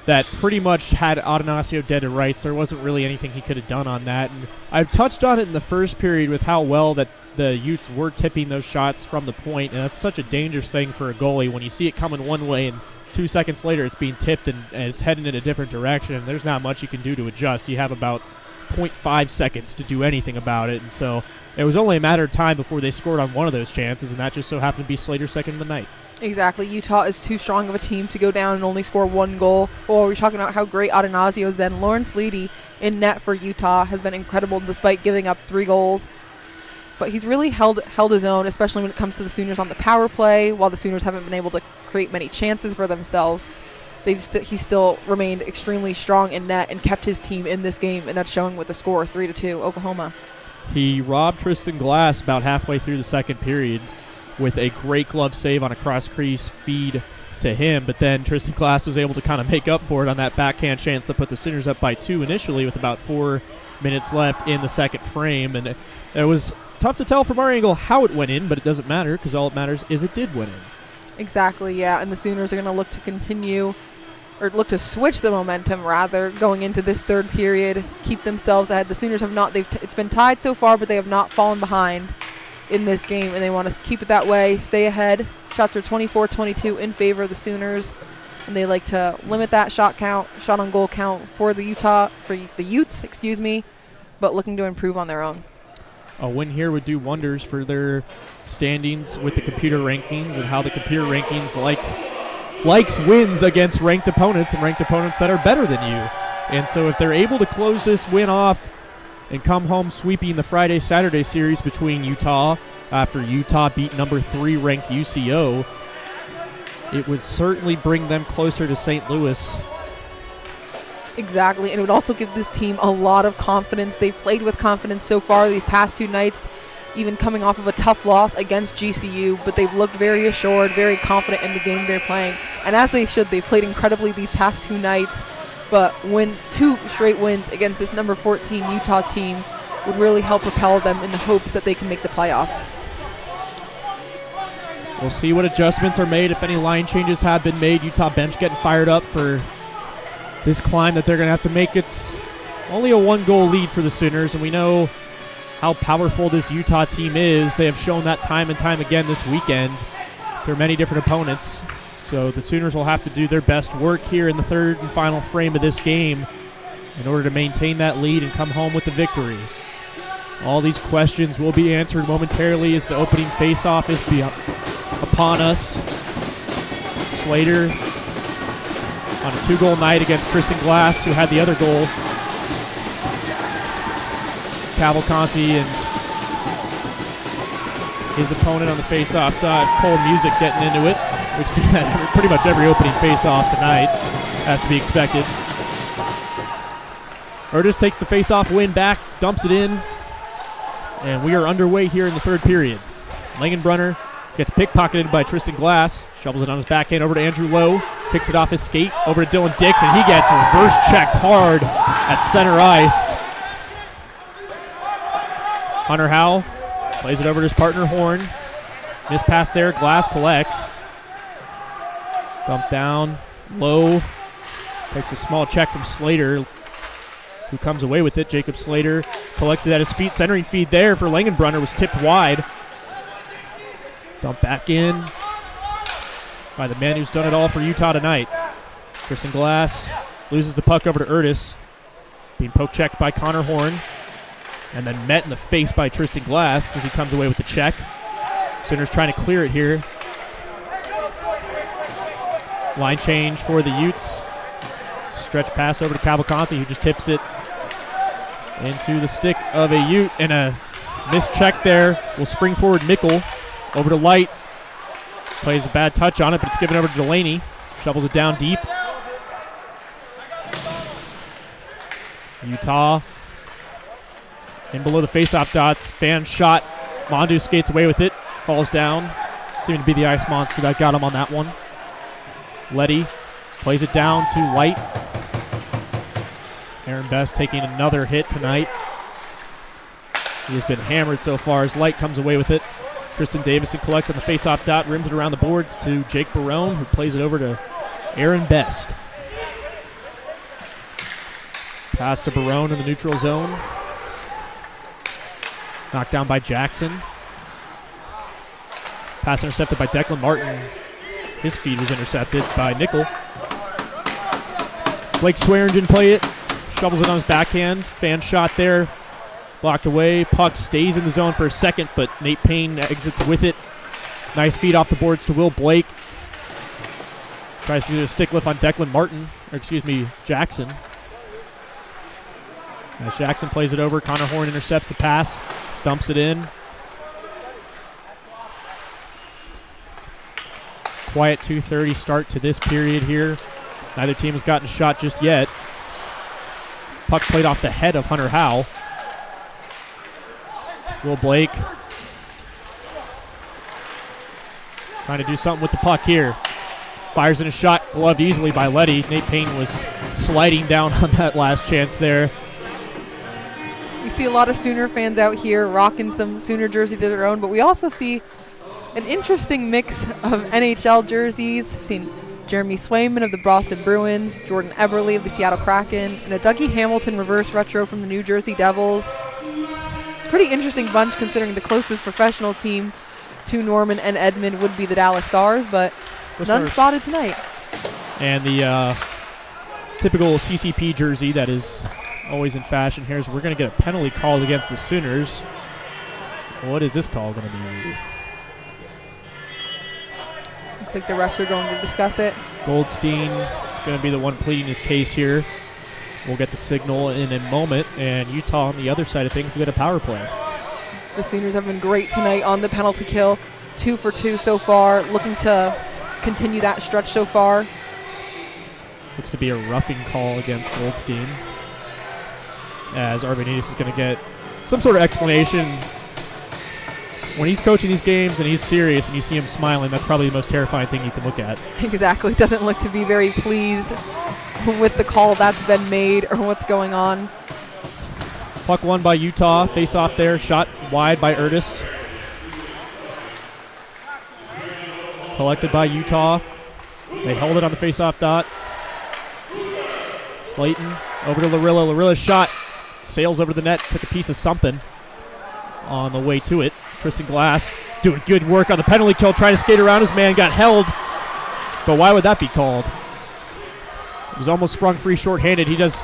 that pretty much had Adanasio dead to rights. There wasn't really anything he could have done on that. And I've touched on it in the first period with how well that the Utes were tipping those shots from the point, and that's such a dangerous thing for a goalie when you see it coming one way and 2 seconds later it's being tipped and it's heading in a different direction. There's not much you can do to adjust. You have about 0.5 seconds to do anything about it, and so it was only a matter of time before they scored on one of those chances, and that just so happened to be Slater's second of the night. Exactly. Utah is too strong of a team to go down and only score one goal. Well, we're talking about how great Adanazio has been. Lawrence Leedy in net for Utah has been incredible despite giving up 3 goals. But he's really held his own, especially when it comes to the Sooners on the power play. While the Sooners haven't been able to create many chances for themselves, he's still remained extremely strong in net and kept his team in this game, and that's showing with the score 3-2 Oklahoma. He robbed Tristan Glass about halfway through the second period with a great glove save on a cross-crease feed to him, but then Tristan Glass was able to kind of make up for it on that backhand chance that put the Sooners up by 2 initially with about 4 minutes left in the second frame, and it was tough to tell from our angle how it went in, but it doesn't matter because all that matters is it did went in. Exactly, yeah, and the Sooners are going to look to continue, or look to switch the momentum, rather, going into this third period, keep themselves ahead. The Sooners have not, it's been tied so far, but they have not fallen behind in this game, and they want to keep it that way, stay ahead. Shots are 24-22 in favor of the Sooners, and they like to limit that shot on goal count for the Utes, but looking to improve on their own. A win here would do wonders for their standings with the computer rankings and how the computer rankings likes wins against ranked opponents and ranked opponents that are better than you. And so if they're able to close this win off and come home sweeping the Friday-Saturday series between Utah after Utah beat number 3 ranked UCO, it would certainly bring them closer to St. Louis. Exactly, and it would also give this team a lot of confidence. They've played with confidence so far these past 2 nights, even coming off of a tough loss against GCU, but they've looked very assured, very confident in the game they're playing. And as they should, they've played incredibly these past 2 nights. But 2 straight wins against this number 14 Utah team would really help propel them in the hopes that they can make the playoffs. We'll see what adjustments are made, if any line changes have been made. Utah bench getting fired up for this climb that they're going to have to make. It's only a 1-goal lead for the Sooners, and we know how powerful this Utah team is. They have shown that time and time again this weekend through many different opponents. So the Sooners will have to do their best work here in the third and final frame of this game in order to maintain that lead and come home with the victory. All these questions will be answered momentarily as the opening face-off is upon us. Slater on a 2-goal night against Tristan Glass, who had the other goal. Cavalcanti and his opponent on the face-off, Cole Music getting into it. We've seen that pretty much every opening face-off tonight, as to be expected. Utes takes the face-off win back, dumps it in, and we are underway here in the third period. Langenbrunner gets pickpocketed by Tristan Glass, shovels it on his backhand over to Andrew Lowe, picks it off his skate over to Dylan Dix, and he gets reverse-checked hard at center ice. Hunter Howell plays it over to his partner Horn. Missed pass there, Glass collects. Dump down, Lowe takes a small check from Slater, who comes away with it. Jacob Slater collects it at his feet. Centering feed there for Langenbrunner was tipped wide. Dump back in by the man who's done it all for Utah tonight. Tristan Glass loses the puck over to Utes. Being poke checked by Connor Horn. And then met in the face by Tristan Glass as he comes away with the check. Sooners trying to clear it here. Line change for the Utes. Stretch pass over to Cavalcanti, who just tips it into the stick of a Ute. And a missed check there. Will spring forward Mickle over to Light. Plays a bad touch on it, but it's given over to Delaney. Shovels it down deep. Utah in below the faceoff dots. Fan shot. Mondu skates away with it. Falls down. Seeming to be the ice monster that got him on that one. Letty plays it down to Light. Aaron Best taking another hit tonight. He has been hammered so far as Light comes away with it. Tristan Davison collects on the faceoff dot, rims it around the boards to Jake Barone, who plays it over to Aaron Best. Pass to Barone in the neutral zone. Knocked down by Jackson. Pass intercepted by Declan Martin. His feed was intercepted by Nickel. Blake Swearingen play it. Shovels it on his backhand. Fan shot there. Blocked away. Puck stays in the zone for a second, but Nate Payne exits with it. Nice feed off the boards to Will Blake. Tries to do a stick lift on Declan Martin. Or excuse me, Jackson. As Jackson plays it over, Connor Horn intercepts the pass. Dumps it in. Quiet 2:30 start to this period here. Neither team has gotten a shot just yet. Puck played off the head of Hunter Howe. Will Blake trying to do something with the puck here. Fires in a shot, gloved easily by Letty. Nate Payne was sliding down on that last chance there. We see a lot of Sooner fans out here rocking some Sooner jerseys of their own, but we also see an interesting mix of NHL jerseys. We've seen Jeremy Swayman of the Boston Bruins, Jordan Eberle of the Seattle Kraken, and a Dougie Hamilton reverse retro from the New Jersey Devils. Pretty interesting bunch considering the closest professional team to Norman and Edmond would be the Dallas Stars, but none spotted tonight. And the typical CCP jersey that is always in fashion here is we're going to get a penalty called against the Sooners. What is this call going to be? Looks like the refs are going to discuss it. Goldstein is going to be the one pleading his case here. We'll get the signal in a moment. And Utah on the other side of things, we get a power play. The Sooners have been great tonight on the penalty kill. 2 for 2 so far. Looking to continue that stretch so far. Looks to be a roughing call against Goldstein, as Arvanitis is going to get some sort of explanation. When he's coaching these games and he's serious and you see him smiling, that's probably the most terrifying thing you can look at. Exactly. Doesn't look to be very pleased with the call that's been made or what's going on. Puck won by Utah. Face off there. Shot wide by Urtis. Collected by Utah. They held it on the face-off dot. Slayton over to Larilla. Larilla's shot sails over the net. Took a piece of something on the way to it. Tristan Glass doing good work on the penalty kill. Trying to skate around his man. Got held. But why would that be called? He was almost sprung free shorthanded. He does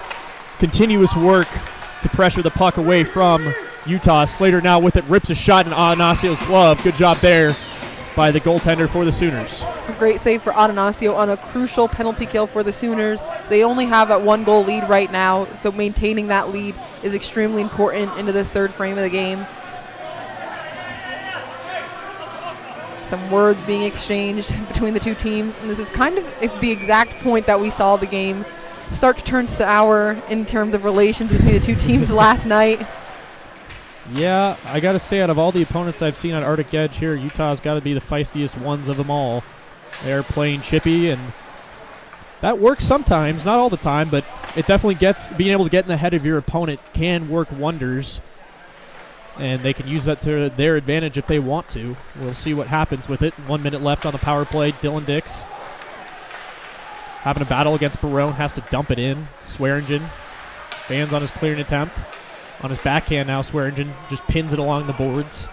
continuous work to pressure the puck away from Utah. Slater now with it. Rips a shot in Adanasio's glove. Good job there by the goaltender for the Sooners. A great save for Adanasio on a crucial penalty kill for the Sooners. They only have a 1-goal lead right now, so maintaining that lead is extremely important into this third frame of the game. Some words being exchanged between the two teams, and this is kind of the exact point that we saw the game start to turn sour in terms of relations between the two teams last night. Yeah, I got to say, out of all the opponents I've seen on Arctic Edge here, Utah's got to be the feistiest ones of them all. They're playing chippy, and that works sometimes, not all the time, but it definitely gets, being able to get in the head of your opponent can work wonders, and they can use that to their advantage if they want to. We'll see what happens with it. 1 minute left on the power play. Dylan Dix having a battle against Barone, has to dump it in. Swearingen fans on his clearing attempt. On his backhand now, Swearingen just pins it along the boards.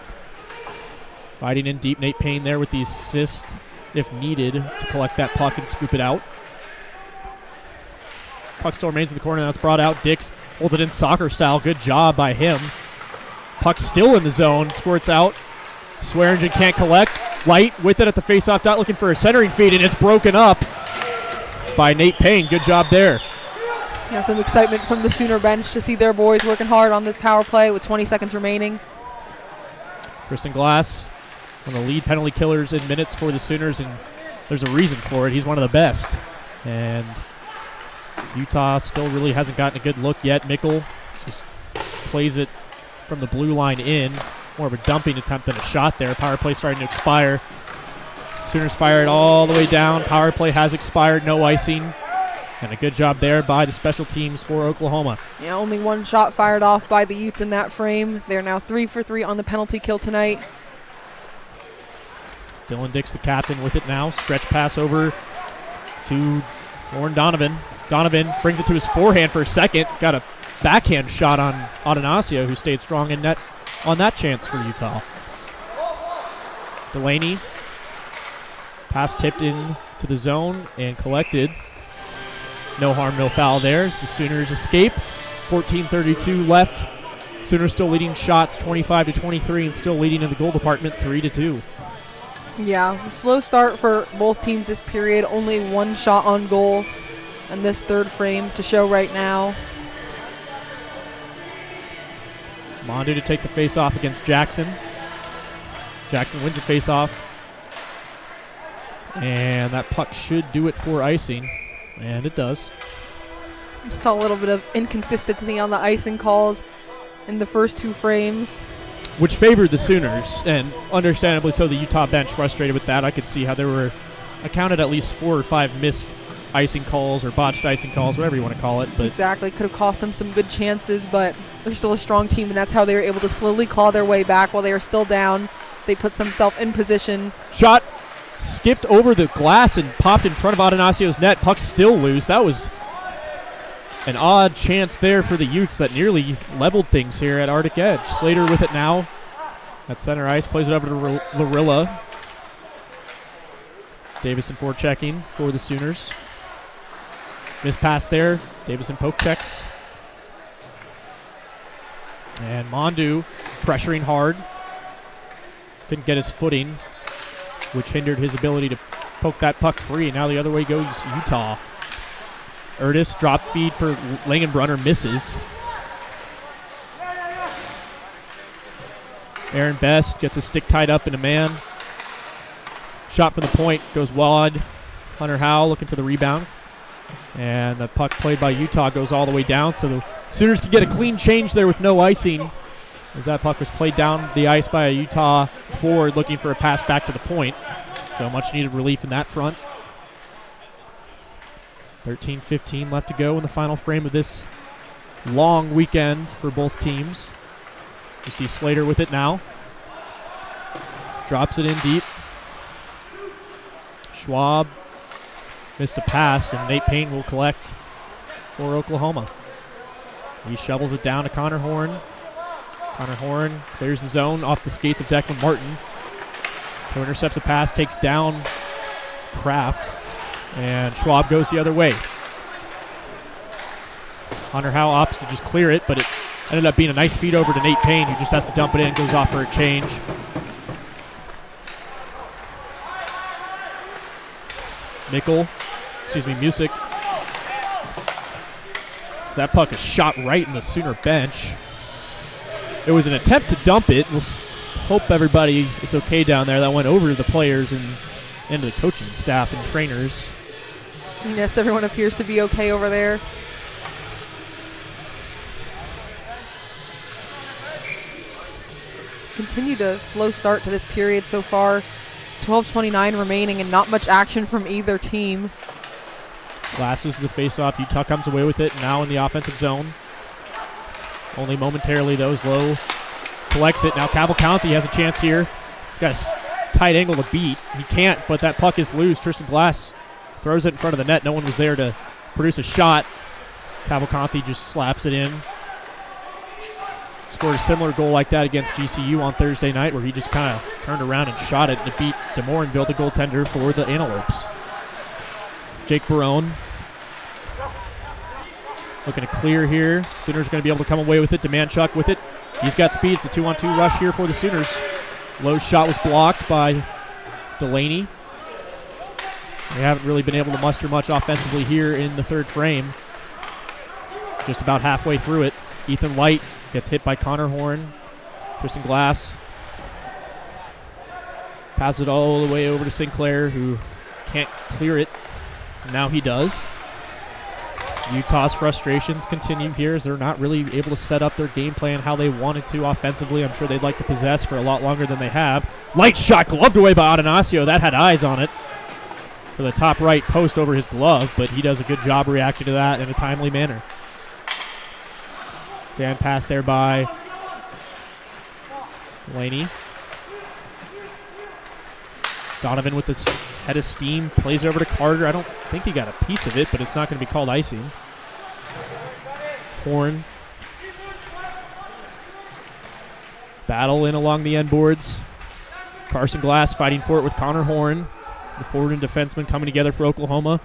Fighting in deep. Nate Payne there with the assist, if needed, to collect that puck and scoop it out. Puck still remains in the corner. Now it's brought out. Dix holds it in soccer style. Good job by him. Puck still in the zone. Squirts out. Swearingen can't collect. Light with it at the faceoff dot looking for a centering feed, and it's broken up by Nate Payne. Good job there. Yeah, some excitement from the Sooner bench to see their boys working hard on this power play with 20 seconds remaining. Tristan Glass, one of the lead penalty killers in minutes for the Sooners, and there's a reason for it. He's one of the best. And Utah still really hasn't gotten a good look yet. Mickle just plays it from the blue line in. More of a dumping attempt than a shot there. Power play starting to expire. Sooners fire it all the way down. Power play has expired. No icing. And a good job there by the special teams for Oklahoma. Yeah, only one shot fired off by the Utes in that frame. They're now 3 for 3 on the penalty kill tonight. Dylan Dix, the captain, with it now. Stretch pass over to Lauren Donovan. Donovan brings it to his forehand for a second. Got a backhand shot on Adanasio, who stayed strong in net on that chance for Utah. Delaney. Pass tipped in to the zone and collected. No harm, no foul there as the Sooners escape. 14:32 left. Sooners still leading shots 25-23 and still leading in the goal department 3-2. Yeah, slow start for both teams this period. Only one shot on goal in this third frame to show right now. Mondu to take the face-off against Jackson. Jackson wins the face-off. And that puck should do it for icing. And it does. Saw a little bit of inconsistency on the icing calls in the first two frames, which favored the Sooners, and understandably so. The Utah bench frustrated with that. I could see how I counted at least 4 or 5 missed icing calls or botched icing calls, whatever you want to call it. But exactly, could have cost them some good chances, but they're still a strong team, and that's how they were able to slowly claw their way back while they are still down. They put themselves in position. Shot skipped over the glass and popped in front of Adanasio's net. Puck still loose. That was an odd chance there for the Utes that nearly leveled things here at Arctic Edge. Slater with it now at center ice. Plays it over to Larilla. Davison forechecking for the Sooners. Missed pass there. Davison poke checks. And Mondu pressuring hard. Couldn't get his footing, which hindered his ability to poke that puck free. Now the other way goes Utah. Erdis drop feed for Langenbrunner, misses. Aaron Best gets a stick tied up in a man. Shot from the point goes wide. Hunter Howe looking for the rebound. And the puck played by Utah goes all the way down, so the Sooners can get a clean change there with no icing, as that puck was played down the ice by a Utah forward looking for a pass back to the point. So much needed relief in that front. 13:15 left to go in the final frame of this long weekend for both teams. You see Slater with it now. Drops it in deep. Schwab missed a pass, and Nate Payne will collect for Oklahoma. He shovels it down to Connor Horn. Connor Horn clears the zone off the skates of Declan Martin. Who intercepts a pass, takes down Kraft, and Schwab goes the other way. Hunter Howe opts to just clear it, but it ended up being a nice feed over to Nate Payne, who just has to dump it in, goes off for a change. Music. That puck is shot right in the Sooner bench. It was an attempt to dump it. We'll hope everybody is okay down there. That went over to the players and into the coaching staff and trainers. Yes, everyone appears to be okay over there. Continued a slow start to this period so far. 12:29 remaining and not much action from either team. Glasses the face-off. Utah comes away with it now in the offensive zone. Only momentarily, though, is low. Collects it. Now Cavalcanti has a chance here. He's got a tight angle to beat. He can't, but that puck is loose. Tristan Glass throws it in front of the net. No one was there to produce a shot. Cavalcanti just slaps it in. Scored a similar goal like that against GCU on Thursday night, where he just kind of turned around and shot it to beat DeMorinville, the goaltender for the Antelopes. Jake Barone looking to clear here. Sooners going to be able to come away with it. Demanchuk with it. He's got speed. It's a 2-on-2 rush here for the Sooners. Lowe's shot was blocked by Delaney. They haven't really been able to muster much offensively here in the third frame. Just about halfway through it. Ethan White gets hit by Connor Horn. Tristan Glass passes it all the way over to Sinclair, who can't clear it. Now he does. Utah's frustrations continue here as they're not really able to set up their game plan how they wanted to offensively. I'm sure they'd like to possess for a lot longer than they have. Light shot gloved away by Atanasio. That had eyes on it for the top right post over his glove, but he does a good job reacting to that in a timely manner. Dan pass there by Delaney. Donovan with the head of steam, plays over to Carter. I don't think he got a piece of it, but it's not going to be called icing. Horn. Battle in along the end boards. Carson Glass fighting for it with Connor Horn. The forward and defenseman coming together for Oklahoma.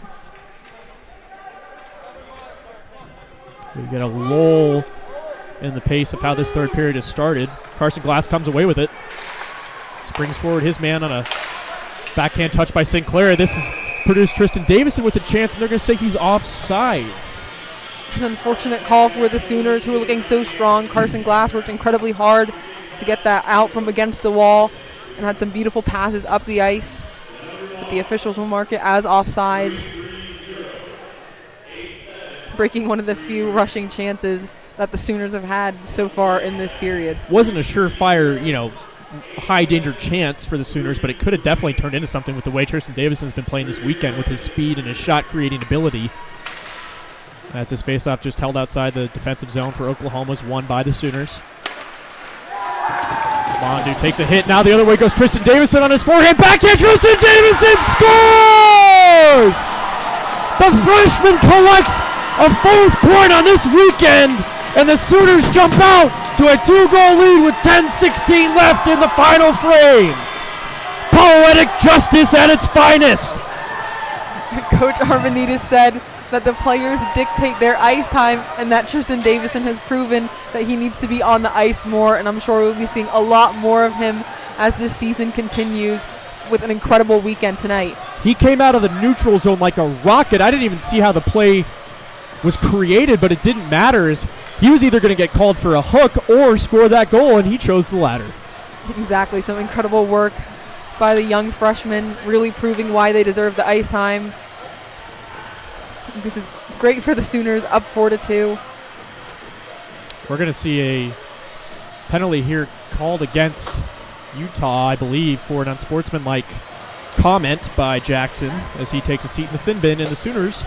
We get a lull in the pace of how this third period has started. Carson Glass comes away with it. Springs forward his man on a backhand touch by Sinclair. This has produced Tristan Davison with a chance, and they're going to say he's offsides. An unfortunate call for the Sooners, who are looking so strong. Carson Glass worked incredibly hard to get that out from against the wall and had some beautiful passes up the ice. But the officials will mark it as offsides, breaking one of the few rushing chances that the Sooners have had so far in this period. Wasn't a surefire, high danger chance for the Sooners, but it could have definitely turned into something with the way Tristan Davison's been playing this weekend with his speed and his shot creating ability. As his faceoff just held outside the defensive zone for Oklahoma's won by the Sooners. Mondu takes a hit. Now the other way goes Tristan Davison on his forehand. Backhand. Tristan Davison scores! The freshman collects a fourth point on this weekend, and the Sooners jump out to a 2-goal lead with 10:16 left in the final frame. Poetic justice at its finest. Coach Arvanitis said that the players dictate their ice time, and that Tristan Davison has proven that he needs to be on the ice more, and I'm sure we'll be seeing a lot more of him as this season continues with an incredible weekend tonight. He came out of the neutral zone like a rocket. I didn't even see how the play was created, but it didn't matter. As he was either going to get called for a hook or score that goal, and he chose the latter. Exactly. Some incredible work by the young freshman, really proving why they deserve the ice time. This is great for the Sooners, up 4-2. We're going to see a penalty here called against Utah, I believe, for an unsportsmanlike comment by Jackson as he takes a seat in the sin bin, and the Sooners,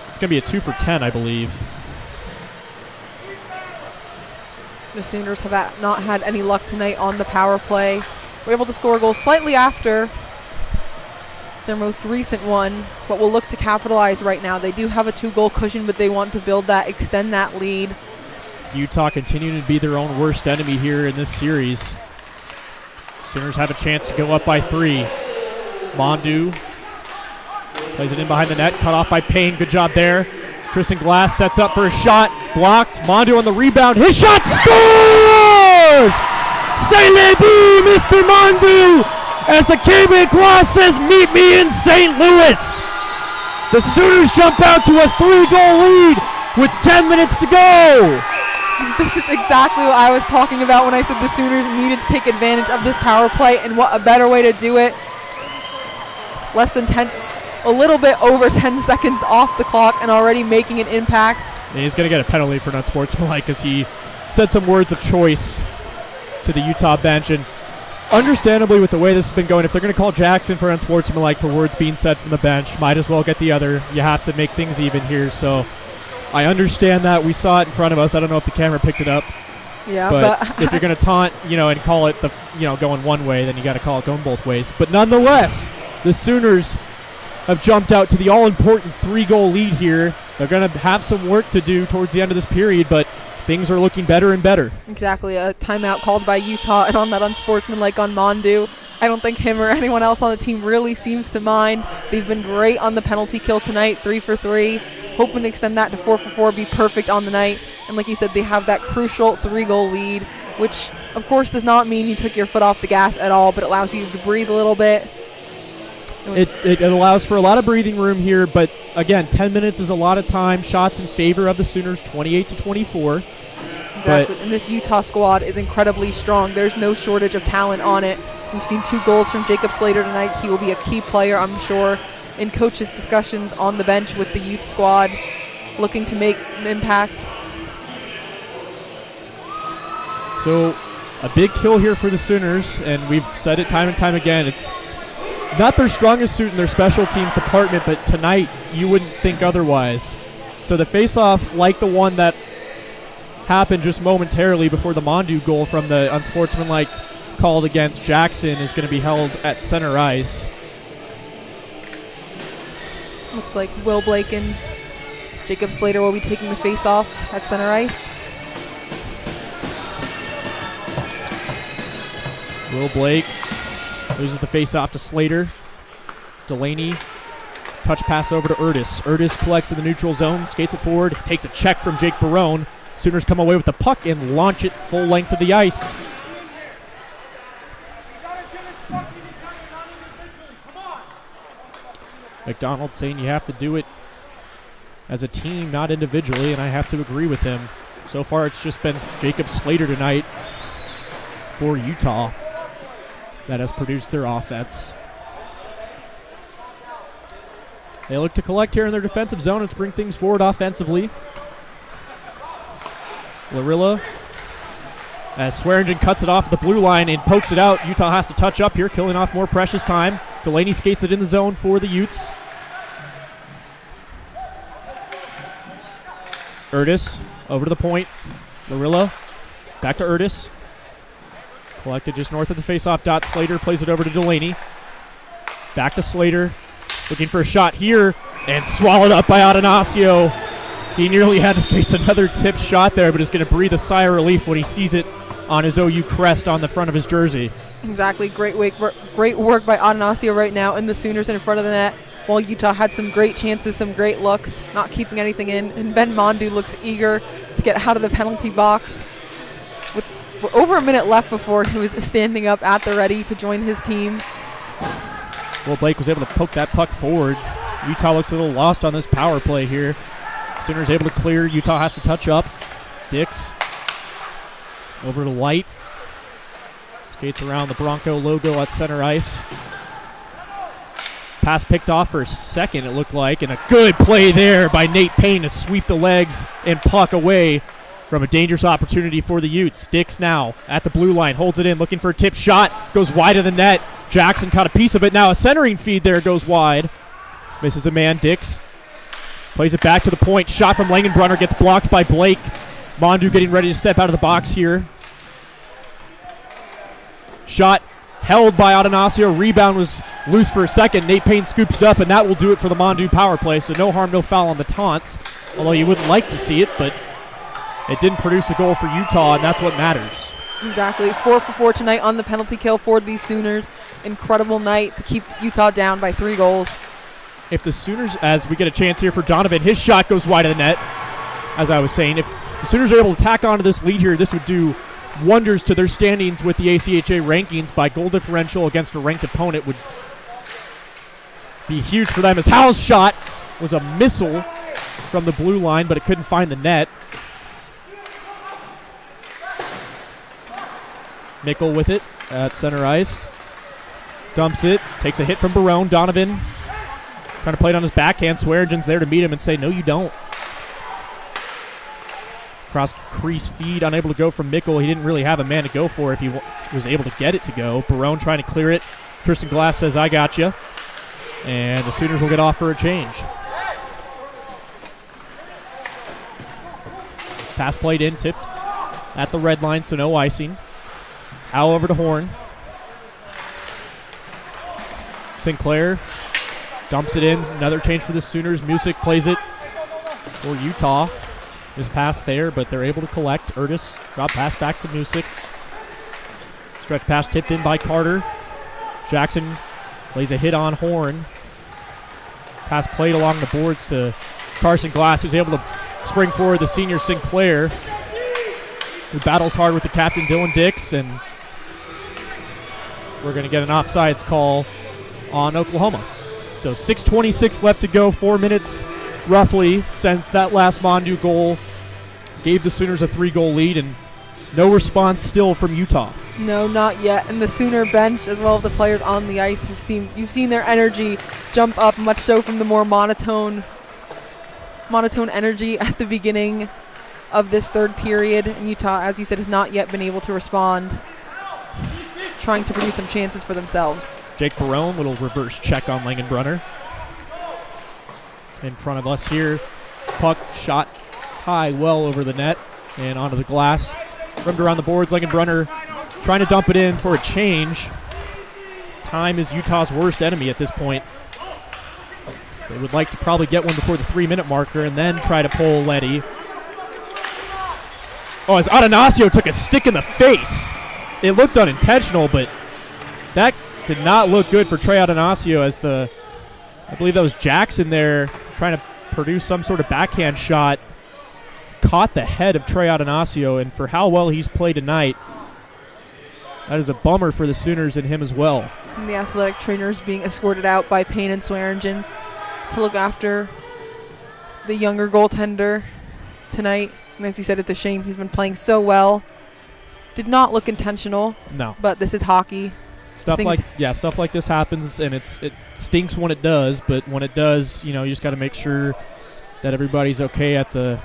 it's going to be a 2 for 10, I believe. The Sooners have not had any luck tonight on the power play. We're able to score a goal slightly after their most recent one, but will look to capitalize right now. They do have a 2-goal cushion, but they want to build that, extend that lead. Utah continuing to be their own worst enemy here in this series. Sooners have a chance to go up by 3. Mondu plays it in behind the net, cut off by Payne. Good job there. Tristan Glass sets up for a shot, blocked. Mondu on the rebound. His shot scores! C'est le but, Mr. Mondu! As the Québécois says, meet me in St. Louis. The Sooners jump out to a 3-goal lead with 10 minutes to go. This is exactly what I was talking about when I said the Sooners needed to take advantage of this power play, and what a better way to do it. Less than 10, a little bit over 10 seconds off the clock and already making an impact. And he's going to get a penalty for unsportsmanlike as he said some words of choice to the Utah bench. And understandably, with the way this has been going, if they're going to call Jackson for unsportsmanlike for words being said from the bench, might as well get the other. You have to make things even here. So I understand that. We saw it in front of us. I don't know if the camera picked it up. Yeah, but if you're going to taunt, and call it going one way, then you got to call it going both ways. But nonetheless, the Sooners have jumped out to the all-important 3-goal lead here. They're going to have some work to do towards the end of this period, but things are looking better and better. Exactly. A timeout called by Utah, and on that unsportsmanlike on Mondu. I don't think him or anyone else on the team really seems to mind. They've been great on the penalty kill tonight, 3 for 3. hoping to extend that to 4 for 4, be perfect on the night. And like you said, they have that crucial 3-goal lead, which of course does not mean you took your foot off the gas at all, but it allows you to breathe a little bit. It allows for a lot of breathing room here, but again, 10 minutes is a lot of time. Shots in favor of the Sooners, 28-24. Exactly, and this Utah squad is incredibly strong. There's no shortage of talent on it. We've seen 2 goals from Jacob Slater tonight. He will be a key player, I'm sure, in coaches' discussions on the bench with the Utes squad, looking to make an impact. So a big kill here for the Sooners, and we've said it time and time again. It's not their strongest suit in their special teams department, but tonight you wouldn't think otherwise. So the face-off, like the one that happened just momentarily before the Mondu goal from the unsportsmanlike called against Jackson, is going to be held at center ice. Looks like Will Blake and Jacob Slater will be taking the face-off at center ice. Will Blake loses the face-off to Slater. Delaney, touch pass over to Utes. Utes collects in the neutral zone, skates it forward, takes a check from Jake Barone. Sooners come away with the puck and launch it full length of the ice. McDonald saying you have to do it as a team, not individually, and I have to agree with him. So far, it's just been Jacob Slater tonight for Utah that has produced their offense. They look to collect here in their defensive zone and bring things forward offensively. Larilla, as Swearingen cuts it off the blue line and pokes it out. Utah has to touch up here, killing off more precious time. Delaney skates it in the zone for the Utes. Utes over to the point. Larilla back to Utes. Collected just north of the faceoff dot. Slater plays it over to Delaney. Back to Slater. Looking for a shot here and swallowed up by Atanasio. He nearly had to face another tip shot there, but is going to breathe a sigh of relief when he sees it on his OU crest on the front of his jersey. Exactly. Great work by Atanasio right now, and the Sooners in front of the net, while Utah had some great chances, some great looks, not keeping anything in. And Ben Mondu looks eager to get out of the penalty box. With over a minute left before he was standing up at the ready to join his team. Well, Blake was able to poke that puck forward. Utah looks a little lost on this power play here. Sooners able to clear. Utah has to touch up. Dix over to Light. Skates around the Bronco logo at center ice. Pass picked off for a second, it looked like, and a good play there by Nate Payne to sweep the legs and puck away from a dangerous opportunity for the Utes. Dix now at the blue line, holds it in, looking for a tip shot, goes wide of the net. Jackson caught a piece of it. Now a centering feed there goes wide. Misses a man. Dix plays it back to the point. Shot from Langenbrunner gets blocked by Blake. Mondu getting ready to step out of the box here. Shot held by Atanasio. Rebound was loose for a second. Nate Payne scoops it up, and that will do it for the Mondu power play. So no harm, no foul on the taunts. Although you wouldn't like to see it, but it didn't produce a goal for Utah, and that's what matters. Exactly. 4 for 4 tonight on the penalty kill for these Sooners. Incredible night to keep Utah down by 3 goals. If the Sooners, as we get a chance here for Donovan, his shot goes wide of the net, as I was saying. If the Sooners are able to tack onto this lead here, this would do wonders to their standings with the ACHA rankings. By goal differential against a ranked opponent would be huge for them, as Howell's shot was a missile from the blue line, but it couldn't find the net. Mickle with it at center ice. Dumps it, takes a hit from Barone. Donovan trying to play it on his backhand. Swearingen's there to meet him and say, no, you don't. Cross crease feed, unable to go from Mickle. He didn't really have a man to go for if he was able to get it to go. Barone trying to clear it. Tristan Glass says, I got you. And the Sooners will get off for a change. Pass played in, tipped at the red line, so no icing. Al over to Horn. Sinclair dumps it in. Another change for the Sooners. Music plays it for Utah. His pass there, but they're able to collect. Utes drop pass back to Music. Stretch pass tipped in by Carter. Jackson lays a hit on Horn. Pass played along the boards to Carson Glass, who's able to spring forward the senior Sinclair, who battles hard with the captain, Dylan Dix, and we're going to get an offsides call on Oklahoma. So 6:26 left to go, 4 minutes roughly since that last Mondu goal gave the Sooners a 3-goal lead, and no response still from Utah. No, not yet. And the Sooner bench, as well as the players on the ice, you've seen their energy jump up, much so from the more monotone energy at the beginning of this third period. And Utah, as you said, has not yet been able to respond, trying to produce some chances for themselves. Jake Barone, little reverse check on Langenbrunner. In front of us here, puck shot high, well over the net and onto the glass. Rimmed around the boards, Langenbrunner trying to dump it in for a change. Time is Utah's worst enemy at this point. They would like to probably get one before the 3-minute marker and then try to pull Letty. Oh, as Atanasio took a stick in the face. It looked unintentional, but that did not look good for Trey Atanasio, as I believe that was Jackson there trying to produce some sort of backhand shot. Caught the head of Trey Atanasio, and for how well he's played tonight, that is a bummer for the Sooners and him as well. And the athletic trainers being escorted out by Payne and Swearingen to look after the younger goaltender tonight. And as you said, it's a shame. He's been playing so well. Did not look intentional. No. But this is hockey. Stuff like this happens, and it stinks when it does, but when it does, you just got to make sure that everybody's okay at the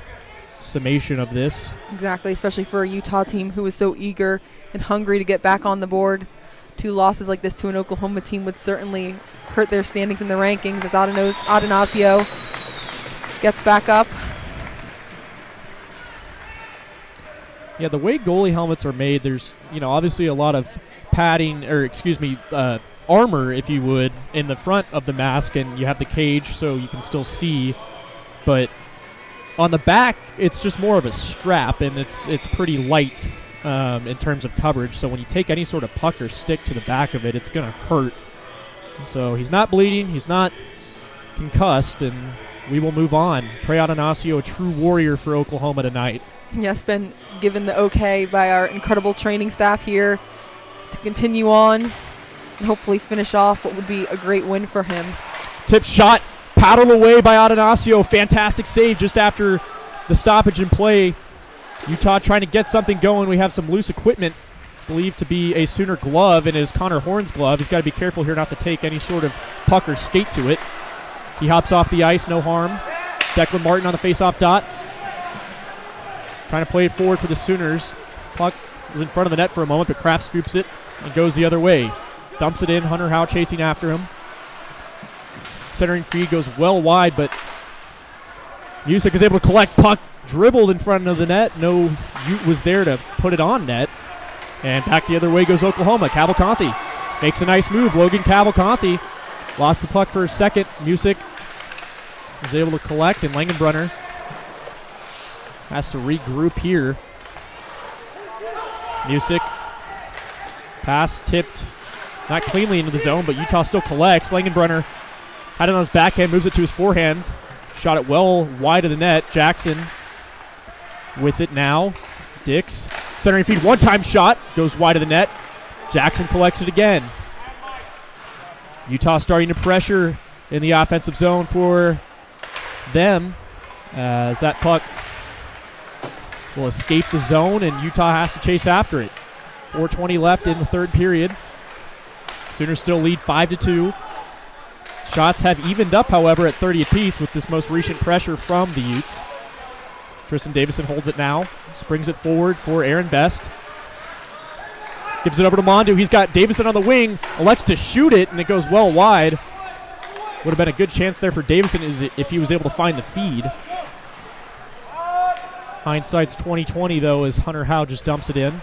summation of this. Exactly, especially for a Utah team who is so eager and hungry to get back on the board. 2 losses like this to an Oklahoma team would certainly hurt their standings in the rankings, as Atanasio gets back up. Yeah, the way goalie helmets are made, there's obviously a lot of padding, or armor, if you would, in the front of the mask, and you have the cage so you can still see, but on the back, it's just more of a strap, and it's pretty light in terms of coverage. So when you take any sort of puck or stick to the back of it, it's going to hurt. So he's not bleeding, he's not concussed, and we will move on. Trey Atanasio, a true warrior for Oklahoma tonight. Yes, been given the okay by our incredible training staff here to continue on and hopefully finish off what would be a great win for him. Tip shot. Paddled away by Atanasio. Fantastic save just after the stoppage in play. Utah trying to get something going. We have some loose equipment, believed to be a Sooner glove, and is Connor Horn's glove. He's got to be careful here not to take any sort of puck or skate to it. He hops off the ice, no harm. Declan Martin on the face-off dot. Trying to play it forward for the Sooners. Puck was in front of the net for a moment, but Kraft scoops it and goes the other way. Dumps it in. Hunter Howe chasing after him. Centering feed goes well wide, but Music is able to collect puck, dribbled in front of the net. No Ute was there to put it on net. And back the other way goes Oklahoma. Cavalcanti makes a nice move. Logan Cavalcanti lost the puck for a second. Music was able to collect, and Langenbrunner has to regroup here. Music pass tipped not cleanly into the zone, but Utah still collects. Langenbrunner had it on his backhand, moves it to his forehand. Shot it well wide of the net. Jackson with it now. Dix centering feed, one-time shot, goes wide of the net. Jackson collects it again. Utah starting to pressure in the offensive zone for them as that puck will escape the zone, and Utah has to chase after it. 4:20 left in the third period. Sooners still lead 5-2. Shots have evened up, however, at 30 apiece with this most recent pressure from the Utes. Tristan Davison holds it now, springs it forward for Aaron Best. Gives it over to Mondu. He's got Davison on the wing, elects to shoot it, and it goes well wide. Would have been a good chance there for Davison if he was able to find the feed. Hindsight's 20/20 though, as Hunter Howe just dumps it in.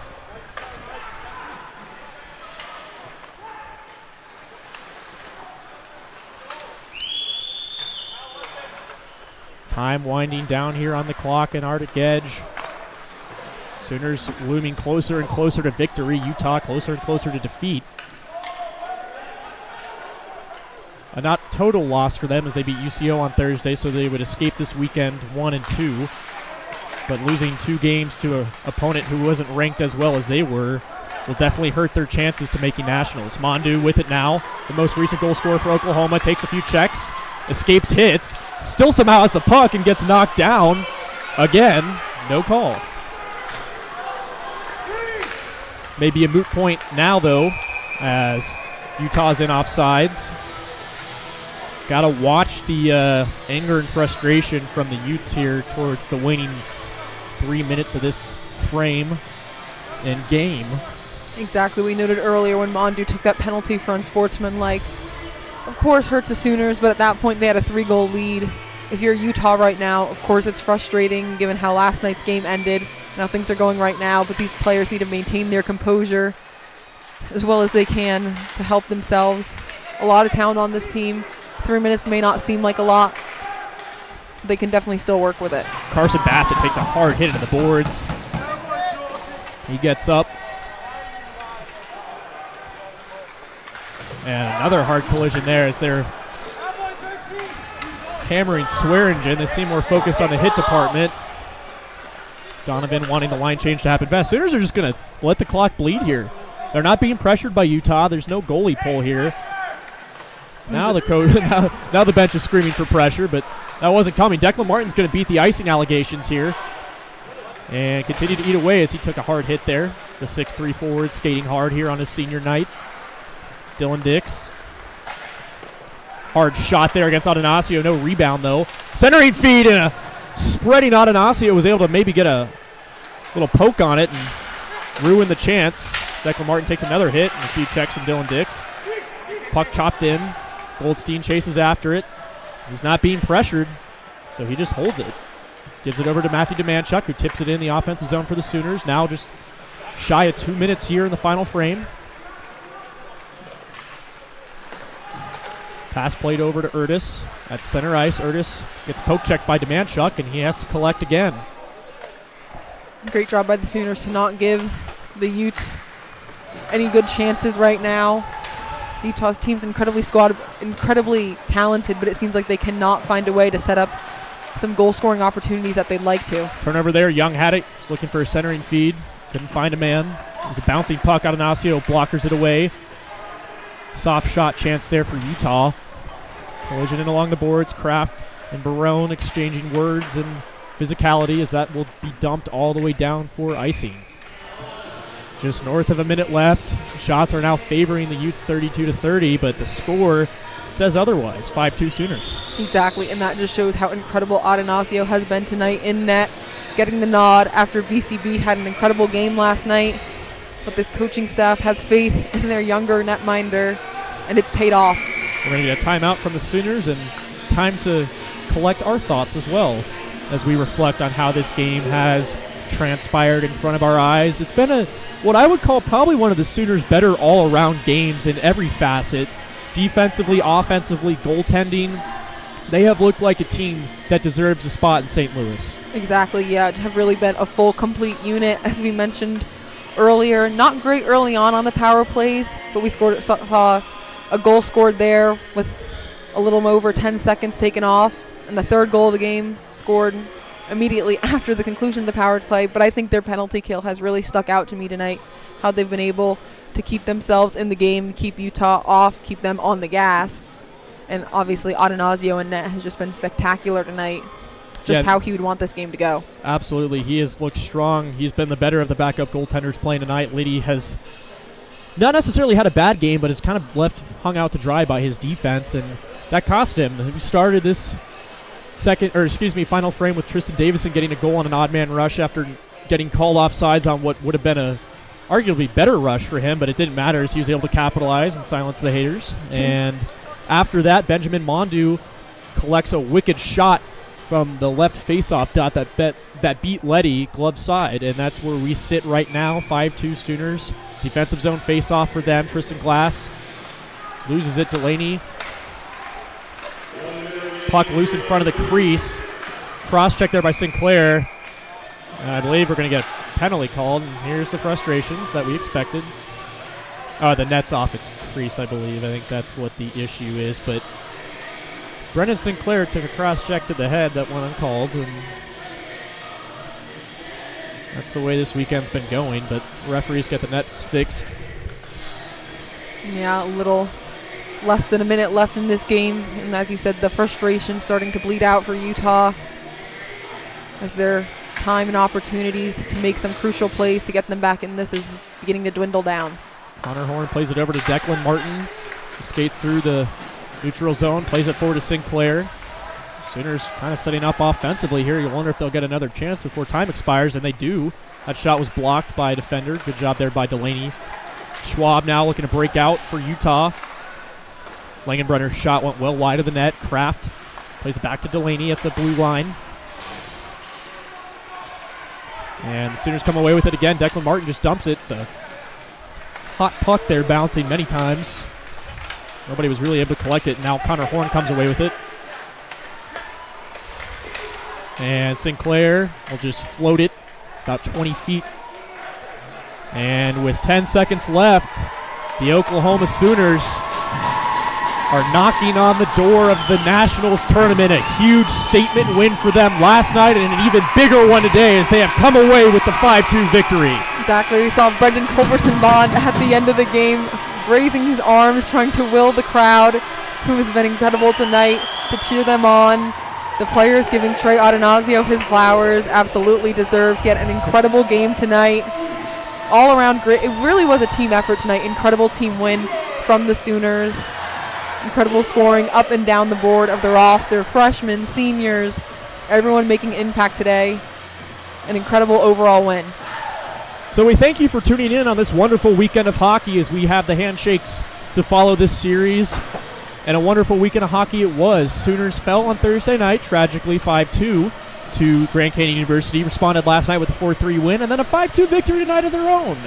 Time winding down here on the clock in Arctic Edge. Sooners looming closer and closer to victory. Utah closer and closer to defeat. a not total loss for them as they beat UCO on Thursday, so they would escape this weekend 1-2. But losing 2 games to an opponent who wasn't ranked as well as they were will definitely hurt their chances to making nationals. Mondu with it now, the most recent goal scorer for Oklahoma, takes a few checks, escapes hits, still somehow has the puck and gets knocked down. Again, no call. Maybe a moot point now, though, as Utah's in offsides. Got to watch the anger and frustration from the Utes here towards the waning 3 minutes of this frame and game. Exactly. We noted earlier when Mondu took that penalty for unsportsmanlike. Of course, hurts the Sooners, but at that point they had a 3-goal lead. If you're Utah right now, of course it's frustrating given how last night's game ended and how things are going right now, but these players need to maintain their composure as well as they can to help themselves. A lot of talent on this team. 3 minutes may not seem like a lot. They can definitely still work with it. Carson Bassett takes a hard hit into the boards. He gets up. And another hard collision there as they're hammering Swearingen. They seem more focused on the hit department. Donovan wanting the line change to happen fast. Sooners are just going to let the clock bleed here. They're not being pressured by Utah. There's no goalie pull here. Now the coach, now the bench is screaming for pressure, but that wasn't coming. Declan Martin's going to beat the icing allegations here and continue to eat away as he took a hard hit there. The 6'3" forward skating hard here on his senior night. Dylan Dix. Hard shot there against Adanasio. No rebound, though. Centering feed and a spreading Adanasio was able to maybe get a little poke on it and ruin the chance. Declan Martin takes another hit and a few checks from Dylan Dix. Puck chopped in. Goldstein chases after it. He's not being pressured, so he just holds it. Gives it over to Matthew Demanchuk, who tips it in the offensive zone for the Sooners. Now just shy of 2 minutes here in the final frame. Pass played over to Utes at center ice. Utes gets poke checked by Demanchuk, and he has to collect again. Great job by the Sooners to not give the Utes any good chances right now. Utah's team's incredibly talented, but it seems like they cannot find a way to set up some goal-scoring opportunities that they'd like to. Turnover there. Young had it. Was looking for a centering feed. Couldn't find a man. It was a bouncing puck. Adanasio blockers it away. Soft shot chance there for Utah. Collision in along the boards. Kraft and Barone exchanging words and physicality as that will be dumped all the way down for icing. Just north of a minute left. Shots are now favoring the Utes 32-30, but the score says otherwise. 5-2 Sooners. Exactly, and that just shows how incredible Adanasio has been tonight in net, getting the nod after BCB had an incredible game last night. But this coaching staff has faith in their younger netminder, and it's paid off. We're going to get a timeout from the Sooners and time to collect our thoughts as well as we reflect on how this game has transpired in front of our eyes. It's been what I would call probably one of the Sooners' better all-around games in every facet. Defensively, offensively, goaltending. They have looked like a team that deserves a spot in St. Louis. Exactly, yeah. Have really been a full, complete unit, as we mentioned earlier. Not great early on the power plays, but we saw a goal scored there with a little over 10 seconds taken off, and the third goal of the game scored immediately after the conclusion of the power play. But I think their penalty kill has really stuck out to me tonight, how they've been able to keep themselves in the game, keep Utah off, keep them on the gas. And obviously Adanasio in net has just been spectacular tonight. Just how he would want this game to go. Absolutely. He has looked strong. He's been the better of the backup goaltenders playing tonight. Liddy has not necessarily had a bad game, but is kind of hung out to dry by his defense, and that cost him. He started this final frame with Tristan Davison getting a goal on an odd man rush after getting called offsides on what would have been a arguably better rush for him, but it didn't matter as he was able to capitalize and silence the haters. And after that, Benjamin Mondu collects a wicked shot from the left faceoff dot that beat Leddy glove side, and that's where we sit right now. 5-2 Sooners. Defensive zone faceoff for them. Tristan Glass loses it. Delaney. Puck loose in front of the crease. Cross check there by Sinclair. I believe we're going to get a penalty called, and here's the frustrations that we expected. The net's off its crease, I believe. I think that's what the issue is, but Brendan Sinclair took a cross-check to the head that went uncalled, and that's the way this weekend's been going, but referees get the nets fixed. Yeah, a little less than a minute left in this game, and as you said, the frustration starting to bleed out for Utah as their time and opportunities to make some crucial plays to get them back in this is beginning to dwindle down. Connor Horn plays it over to Declan Martin, who skates through the neutral zone, plays it forward to Sinclair. Sooners kind of setting up offensively here. You wonder if they'll get another chance before time expires, and they do. That shot was blocked by a defender. Good job there by Delaney. Schwab now looking to break out for Utah. Langenbrenner's shot went well wide of the net. Kraft plays it back to Delaney at the blue line. And the Sooners come away with it again. Declan Martin just dumps it. It's a hot puck there, bouncing many times. Nobody was really able to collect it. Now Connor Horn comes away with it. And Sinclair will just float it about 20 feet. And with 10 seconds left, the Oklahoma Sooners are knocking on the door of the Nationals tournament. A huge statement win for them last night and an even bigger one today as they have come away with the 5-2 victory. Exactly. We saw Brendan Culberson-Bond at the end of the game raising his arms, trying to will the crowd, who has been incredible tonight, to cheer them on. The players giving Trey Adanazio his flowers, absolutely deserved. He had an incredible game tonight. All around great. It really was a team effort tonight. Incredible team win from the Sooners. Incredible scoring up and down the board of the roster. Freshmen, seniors, everyone making impact today. An incredible overall win. So we thank you for tuning in on this wonderful weekend of hockey as we have the handshakes to follow this series. And a wonderful weekend of hockey it was. Sooners fell on Thursday night, tragically 5-2 to Grand Canyon University. Responded last night with a 4-3 win, and then a 5-2 victory tonight of their own.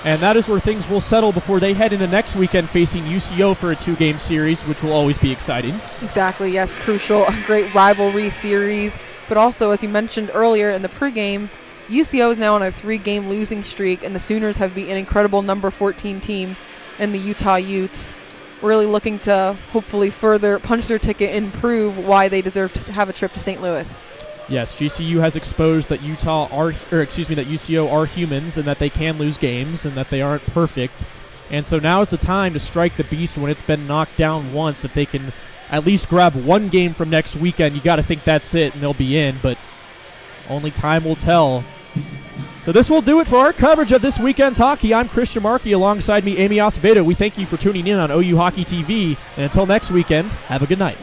And that is where things will settle before they head into next weekend facing UCO for a 2-game series, which will always be exciting. Exactly, yes, crucial, a great rivalry series. But also, as you mentioned earlier in the pregame, UCO is now on a 3-game losing streak, and the Sooners have beaten an incredible number 14 team in the Utah Utes. Really looking to hopefully further punch their ticket and prove why they deserve to have a trip to St. Louis. Yes, GCU has exposed that that UCO are humans and that they can lose games and that they aren't perfect. And so now is the time to strike the beast when it's been knocked down once. If they can at least grab one game from next weekend, you got to think that's it and they'll be in, but only time will tell. So this will do it for our coverage of this weekend's hockey. I'm Christian Markey. Alongside me, Amy Acevedo. We thank you for tuning in on OU Hockey TV. And until next weekend, have a good night.